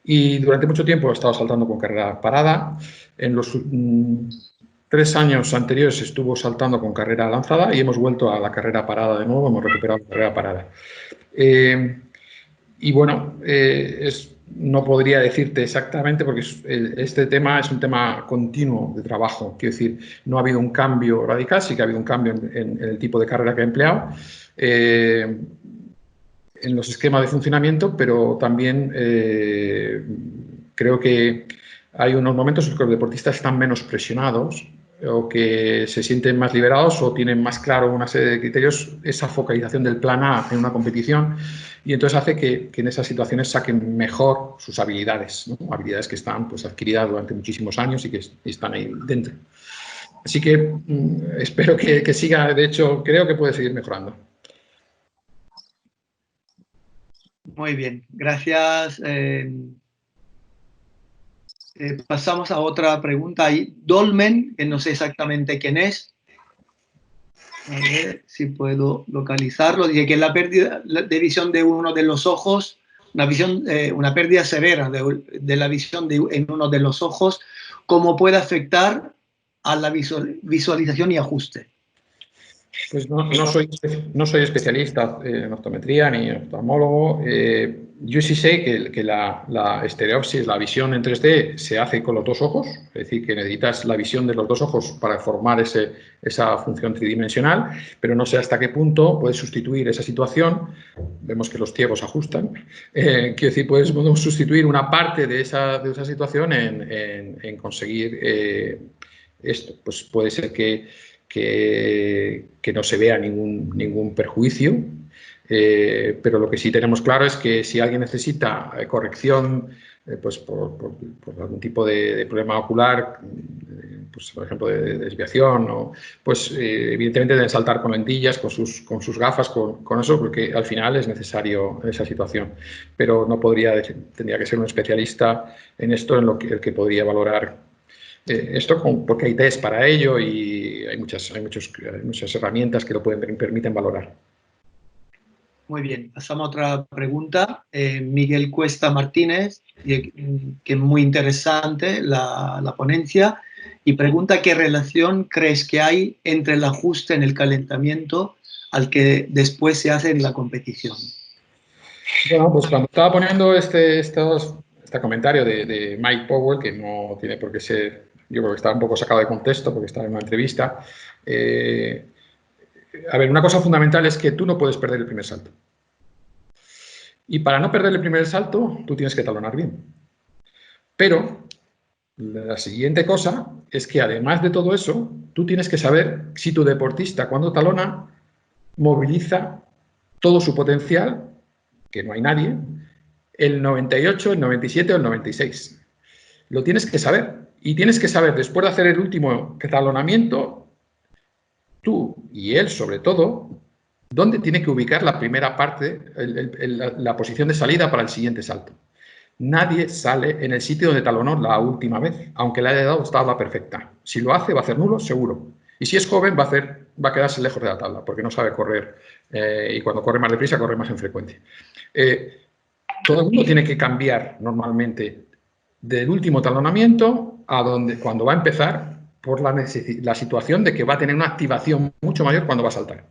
Y durante mucho tiempo he estado saltando con carrera parada. En los 3 años anteriores estuvo saltando con carrera lanzada y hemos vuelto a la carrera parada de nuevo, hemos recuperado la carrera parada. Y bueno, no podría decirte exactamente porque este tema es un tema continuo de trabajo. Quiero decir, no ha habido un cambio radical, sí que ha habido un cambio en el tipo de carrera que he empleado, en los esquemas de funcionamiento, pero también creo que hay unos momentos en los que los deportistas están menos presionados o que se sienten más liberados o tienen más claro una serie de criterios, esa focalización del plan A en una competición, y entonces hace que en esas situaciones saquen mejor sus habilidades, ¿no? Habilidades que están pues, adquiridas durante muchísimos años y que están ahí dentro. Así que espero que siga, de hecho creo que puede seguir mejorando. Muy bien, gracias. Pasamos a otra pregunta. Hay Dolmen, que no sé exactamente quién es. A ver si puedo localizarlo. Dice que la pérdida de visión de uno de los ojos, una pérdida severa de la visión en uno de los ojos, ¿cómo puede afectar a la visualización y ajuste? Pues no soy especialista en optometría ni oftalmólogo. Yo sí sé que la estereopsis, la visión en 3D, se hace con los dos ojos, es decir, que necesitas la visión de los dos ojos para formar esa función tridimensional, pero no sé hasta qué punto puedes sustituir esa situación. Vemos que los ciegos ajustan. Quiero decir, podemos sustituir una parte de esa situación en conseguir esto. Pues puede ser que no se vea ningún perjuicio, pero lo que sí tenemos claro es que si alguien necesita corrección pues por algún tipo de problema ocular, pues por ejemplo de desviación, pues evidentemente deben saltar con lentillas, con sus gafas, con eso, porque al final es necesario esa situación. Pero no tendría que ser un especialista en esto, en lo que podría valorar esto, porque hay test para ello y hay muchas herramientas que lo permiten valorar. Muy bien, pasamos a otra pregunta. Miguel Cuesta Martínez, que es muy interesante la ponencia, y pregunta qué relación crees que hay entre el ajuste en el calentamiento al que después se hace en la competición. Bueno, pues cuando estaba poniendo este comentario de Mike Powell, que no tiene por qué ser, yo creo que está un poco sacado de contexto porque estaba en una entrevista. A ver, una cosa fundamental es que tú no puedes perder el primer salto. Y para no perder el primer salto, tú tienes que talonar bien. Pero la siguiente cosa es que además de todo eso, tú tienes que saber si tu deportista cuando talona moviliza todo su potencial, que no hay nadie, el 98, el 97 o el 96. Lo tienes que saber. Y tienes que saber, después de hacer el último talonamiento, tú y él sobre todo, dónde tiene que ubicar la primera parte, la posición de salida para el siguiente salto. Nadie sale en el sitio donde talonó la última vez, aunque le haya dado tabla perfecta. Si lo hace, va a hacer nulo, seguro. Y si es joven, va a quedarse lejos de la tabla, porque no sabe correr. Y cuando corre más deprisa, corre más en frecuencia. Todo el mundo tiene que cambiar normalmente del último talonamiento a cuando va a empezar, por la situación de que va a tener una activación mucho mayor cuando va a saltar.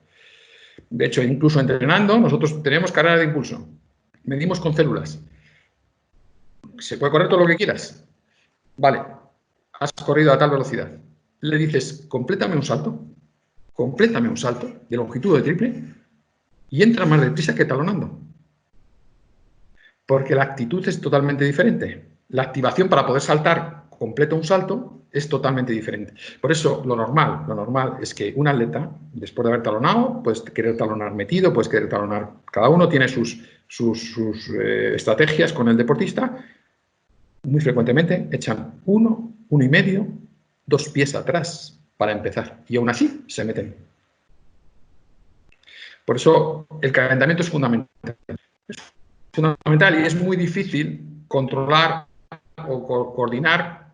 De hecho, incluso entrenando, nosotros tenemos carrera de impulso. Medimos con células. Se puede correr todo lo que quieras. Vale, has corrido a tal velocidad. Le dices, complétame un salto de longitud de triple y entra más deprisa que talonando. Porque la actitud es totalmente diferente. La activación para poder saltar completo un salto es totalmente diferente. Por eso lo normal es que un atleta, después de haber talonado, puedes querer talonar metido, puedes querer talonar. Cada uno tiene sus estrategias con el deportista. Muy frecuentemente echan 1, 1,5, 2 pies atrás para empezar. Y aún así se meten. Por eso el calentamiento es fundamental. Es fundamental y es muy difícil controlar o coordinar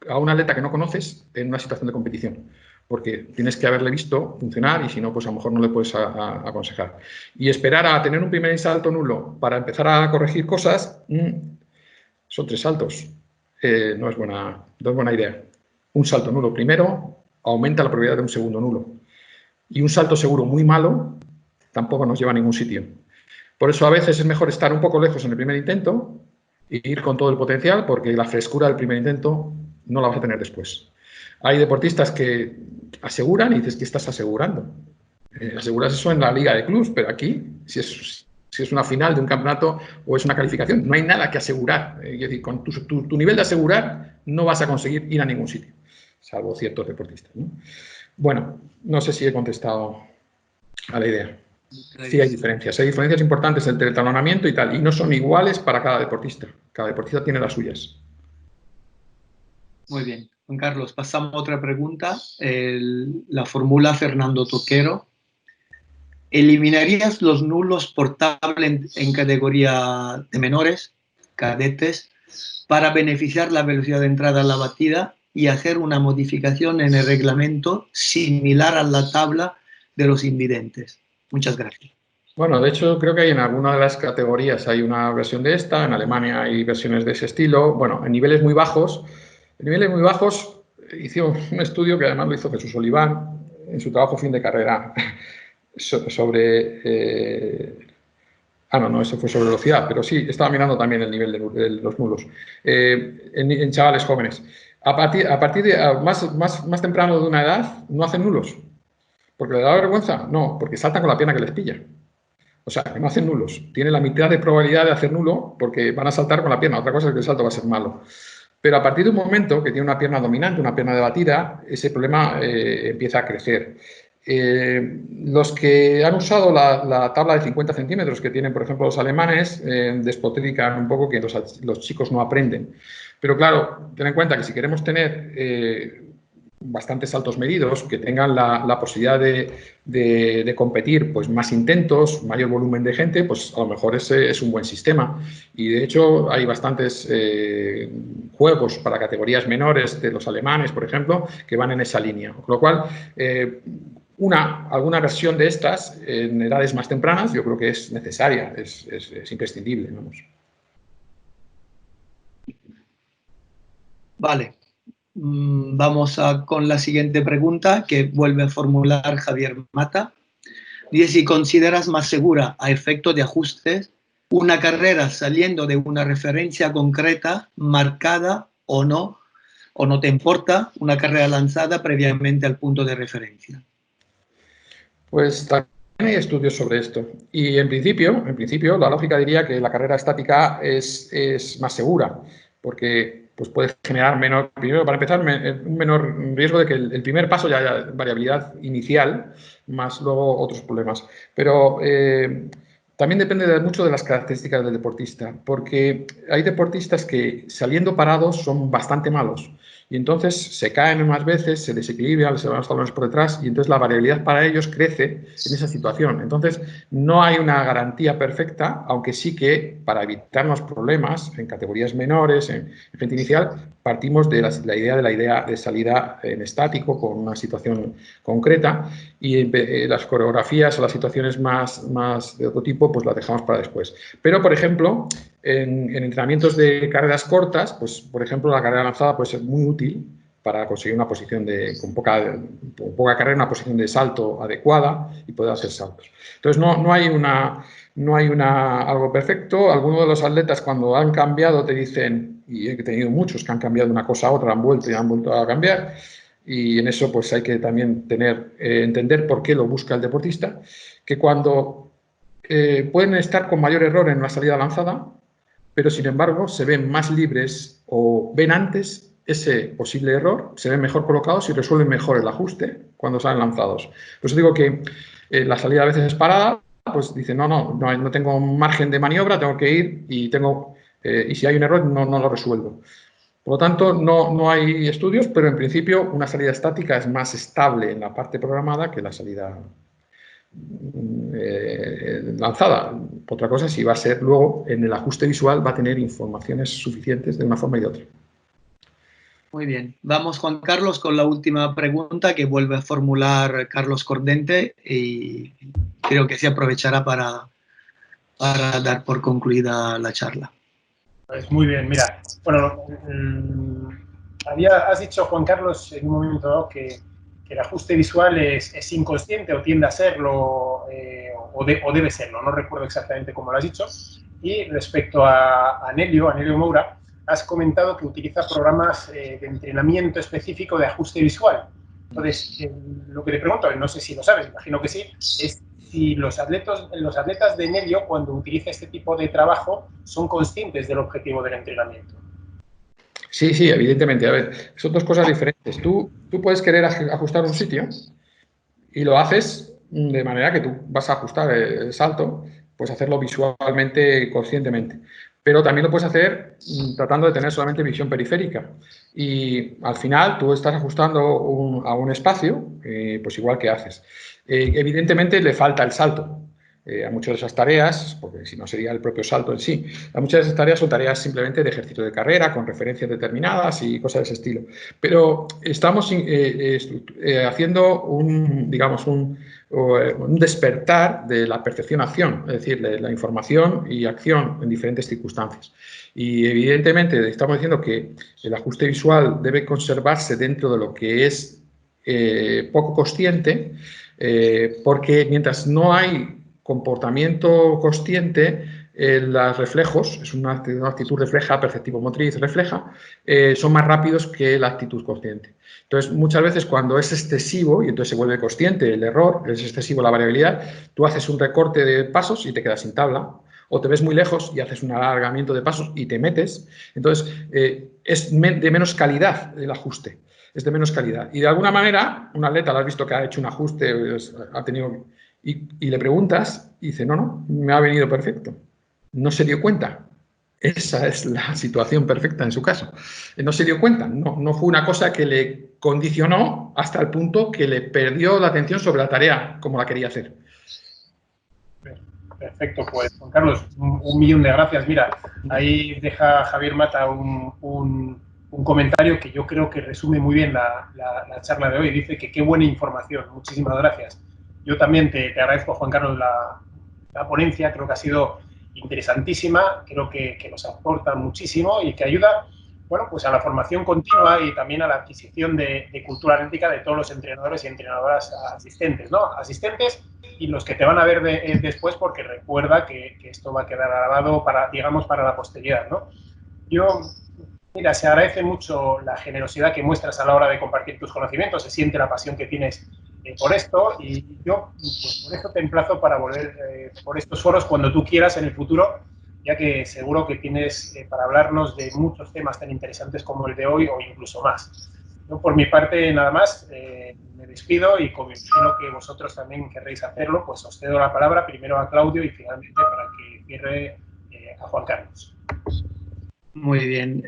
a un atleta que no conoces en una situación de competición. Porque tienes que haberle visto funcionar y si no, pues a lo mejor no le puedes aconsejar. Y esperar a tener un primer salto nulo para empezar a corregir cosas... Son 3 saltos. No es buena idea. Un salto nulo primero aumenta la probabilidad de un segundo nulo. Y un salto seguro muy malo tampoco nos lleva a ningún sitio. Por eso a veces es mejor estar un poco lejos en el primer intento e ir con todo el potencial, porque la frescura del primer intento no la vas a tener después. Hay deportistas que aseguran y dices, ¿qué estás asegurando? Aseguras eso en la liga de clubs, pero aquí, si es una final de un campeonato o es una calificación, no hay nada que asegurar. Es decir, con tu nivel de asegurar no vas a conseguir ir a ningún sitio, salvo ciertos deportistas, ¿no? Bueno, no sé si he contestado a la idea. Sí hay diferencias importantes entre el talonamiento y tal, y no son iguales para cada deportista. Cada deportista tiene las suyas. Muy bien. Juan Carlos, pasamos a otra pregunta. La formula Fernando Toquero. ¿Eliminarías los nulos por tabla en categoría de menores, cadetes, para beneficiar la velocidad de entrada a la batida y hacer una modificación en el reglamento similar a la tabla de los invidentes? Muchas gracias. Bueno, de hecho, creo que hay en alguna de las categorías hay una versión de esta, en Alemania hay versiones de ese estilo. Bueno, en niveles muy bajos hicimos un estudio que además lo hizo Jesús Oliván, en su trabajo fin de carrera sobre... no, eso fue sobre velocidad, pero sí, estaba mirando también el nivel de los nulos en chavales jóvenes. A partir de más temprano de una edad, no hacen nulos. ¿Porque le da vergüenza? No, porque saltan con la pierna que les pilla. O sea, que no hacen nulos. Tienen la mitad de probabilidad de hacer nulo porque van a saltar con la pierna. Otra cosa es que el salto va a ser malo. Pero a partir de un momento que tiene una pierna dominante, una pierna debatida, ese problema empieza a crecer. Los que han usado la tabla de 50 centímetros que tienen, por ejemplo, los alemanes, despotrican un poco que los chicos no aprenden. Pero claro, ten en cuenta que si queremos tener bastantes saltos medidos, que tengan la posibilidad de competir pues, más intentos, mayor volumen de gente, pues a lo mejor ese es un buen sistema. Y de hecho hay bastantes juegos para categorías menores de los alemanes, por ejemplo, que van en esa línea. Con lo cual, alguna versión de estas en edades más tempranas yo creo que es necesaria, es imprescindible. Vamos. Vale. Vamos con la siguiente pregunta que vuelve a formular Javier Mata. Dice si consideras más segura a efecto de ajustes una carrera saliendo de una referencia concreta, marcada o no te importa una carrera lanzada previamente al punto de referencia. Pues también hay estudios sobre esto y en principio la lógica diría que la carrera estática es más segura porque pues puede generar primero para empezar, un menor riesgo de que el primer paso ya haya variabilidad inicial, más luego otros problemas. Pero también depende mucho de las características del deportista, porque hay deportistas que saliendo parados son bastante malos y entonces se caen más veces, se desequilibran, se van los talones por detrás y entonces la variabilidad para ellos crece en esa situación. Entonces no hay una garantía perfecta, aunque sí que para evitarnos problemas en categorías menores, en gente inicial, partimos de la idea de salida en estático con una situación concreta y las coreografías o las situaciones más de otro tipo pues las dejamos para después. Pero, por ejemplo, en entrenamientos de carreras cortas, pues, por ejemplo, la carrera lanzada puede ser muy útil para conseguir una posición con poca carrera, una posición de salto adecuada y poder hacer saltos. Entonces, no hay algo perfecto. Algunos de los atletas cuando han cambiado te dicen, y he tenido muchos que han cambiado de una cosa a otra, han vuelto y han vuelto a cambiar, y en eso pues hay que también entender por qué lo busca el deportista, que cuando pueden estar con mayor error en una salida lanzada, pero sin embargo se ven más libres o ven antes ese posible error, se ven mejor colocados y resuelven mejor el ajuste cuando salen lanzados. Por eso digo que la salida a veces es parada, pues dicen no tengo margen de maniobra, tengo que ir y si hay un error no lo resuelvo. Por lo tanto, no hay estudios, pero en principio una salida estática es más estable en la parte programada que la salida lanzada. Otra cosa, si va a ser luego en el ajuste visual, va a tener informaciones suficientes de una forma y de otra. Muy bien. Vamos, Juan Carlos, con la última pregunta que vuelve a formular Carlos Cordente y creo que se aprovechará para dar por concluida la charla. Pues muy bien, mira. Bueno, has dicho, Juan Carlos, en un momento dado que el ajuste visual es inconsciente o tiende a serlo o debe serlo. No recuerdo exactamente cómo lo has dicho. Y respecto a Anelio Moura, has comentado que utiliza programas de entrenamiento específico de ajuste visual. Entonces, lo que te pregunto, no sé si lo sabes, imagino que sí, es si los atletas de Anelio, cuando utiliza este tipo de trabajo, son conscientes del objetivo del entrenamiento. Sí, evidentemente. A ver, son dos cosas diferentes. Tú puedes querer ajustar un sitio y lo haces de manera que tú vas a ajustar el salto, puedes hacerlo visualmente, conscientemente. Pero también lo puedes hacer tratando de tener solamente visión periférica. Y al final tú estás ajustando a un espacio, pues igual que haces. Evidentemente le falta el salto. A muchas de esas tareas, porque si no sería el propio salto en sí, a muchas de esas tareas son tareas simplemente de ejercicio de carrera, con referencias determinadas y cosas de ese estilo. Pero estamos haciendo un despertar de la percepción-acción, es decir, de la información y acción en diferentes circunstancias. Y evidentemente estamos diciendo que el ajuste visual debe conservarse dentro de lo que es poco consciente, porque mientras no hay comportamiento consciente, los reflejos, es una actitud refleja, perceptivo-motriz refleja, son más rápidos que la actitud consciente. Entonces, muchas veces cuando es excesivo, y entonces se vuelve consciente el error, es excesivo la variabilidad, tú haces un recorte de pasos y te quedas sin tabla, o te ves muy lejos y haces un alargamiento de pasos y te metes. Entonces, es de menos calidad el ajuste, es de menos calidad. Y de alguna manera, un atleta, lo has visto que ha hecho un ajuste, ha tenido, y le preguntas, y dice, no, me ha venido perfecto. No se dio cuenta. Esa es la situación perfecta en su caso. No se dio cuenta, no fue una cosa que le condicionó hasta el punto que le perdió la atención sobre la tarea como la quería hacer. Perfecto, pues Juan Carlos, un millón de gracias. Mira, ahí deja Javier Mata un comentario que yo creo que resume muy bien la charla de hoy. Dice que qué buena información, muchísimas gracias. Yo también te agradezco, Juan Carlos, la ponencia, creo que ha sido interesantísima, creo que nos aporta muchísimo y que ayuda, bueno, pues a la formación continua y también a la adquisición de cultura atlética de todos los entrenadores y entrenadoras asistentes, ¿no? Asistentes y los que te van a ver después, porque recuerda que esto va a quedar grabado para, digamos, para la posteridad, ¿no? Mira, se agradece mucho la generosidad que muestras a la hora de compartir tus conocimientos, se siente la pasión que tienes por esto y yo, pues, por eso te emplazo para volver por estos foros cuando tú quieras en el futuro, ya que seguro que tienes para hablarnos de muchos temas tan interesantes como el de hoy o incluso más. Yo, por mi parte, nada más, me despido y como imagino que vosotros también querréis hacerlo, pues os cedo la palabra primero a Claudio y finalmente para que cierre a Juan Carlos. Muy bien.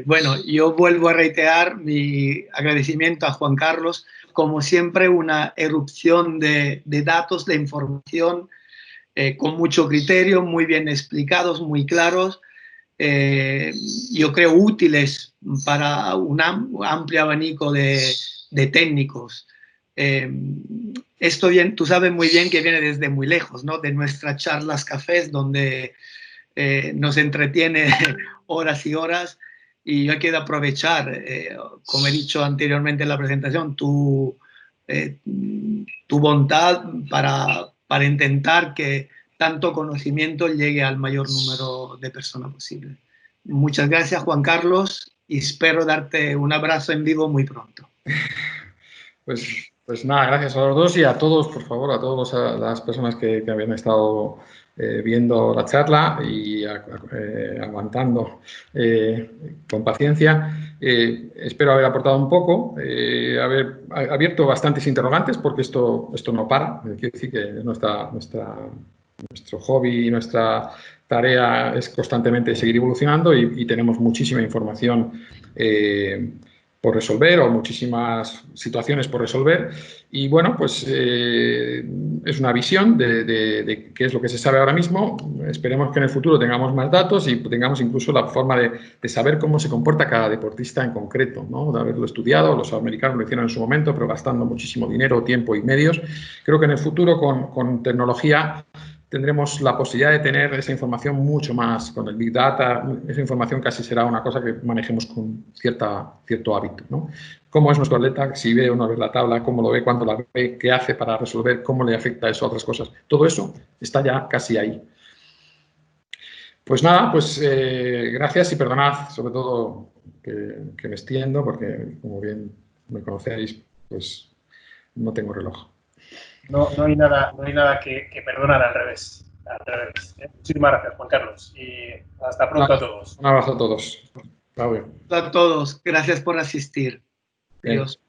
Bueno, yo vuelvo a reiterar mi agradecimiento a Juan Carlos. Como siempre, una erupción de datos, de información con mucho criterio, muy bien explicados, muy claros. Yo creo útiles para un amplio abanico de técnicos. Esto bien, tú sabes muy bien que viene desde muy lejos, ¿no? De nuestras charlas cafés, donde nos entretiene horas y horas, y yo quiero aprovechar, como he dicho anteriormente en la presentación, tu voluntad para intentar que tanto conocimiento llegue al mayor número de personas posible. Muchas gracias, Juan Carlos, y espero darte un abrazo en vivo muy pronto. Pues nada, gracias a los dos y a todos, por favor, a todas las personas que habían estado viendo la charla y aguantando con paciencia. Espero haber aportado un poco, haber abierto bastantes interrogantes, porque esto no para. Quiero decir que nuestro hobby y nuestra tarea es constantemente seguir evolucionando y tenemos muchísima información por resolver o muchísimas situaciones por resolver y bueno, pues es una visión de qué es lo que se sabe ahora mismo. Esperemos que en el futuro tengamos más datos y tengamos incluso la forma de saber cómo se comporta cada deportista en concreto, ¿no? De haberlo estudiado, los americanos lo hicieron en su momento, pero gastando muchísimo dinero, tiempo y medios. Creo que en el futuro con tecnología tendremos la posibilidad de tener esa información mucho más con el Big Data. Esa información casi será una cosa que manejemos con cierto hábito, ¿no? ¿Cómo es nuestro atleta? Si ve o no ve la tabla, cómo lo ve, cuánto la ve, qué hace para resolver, cómo le afecta eso a otras cosas. Todo eso está ya casi ahí. Pues nada, pues gracias y perdonad sobre todo que me extiendo porque, como bien me conocéis, pues no tengo reloj. No hay nada que perdonar, al revés. Muchísimas gracias, Juan Carlos. Y hasta pronto a todos. Un abrazo a todos. Claudio. A todos. Gracias por asistir. Bien. Adiós.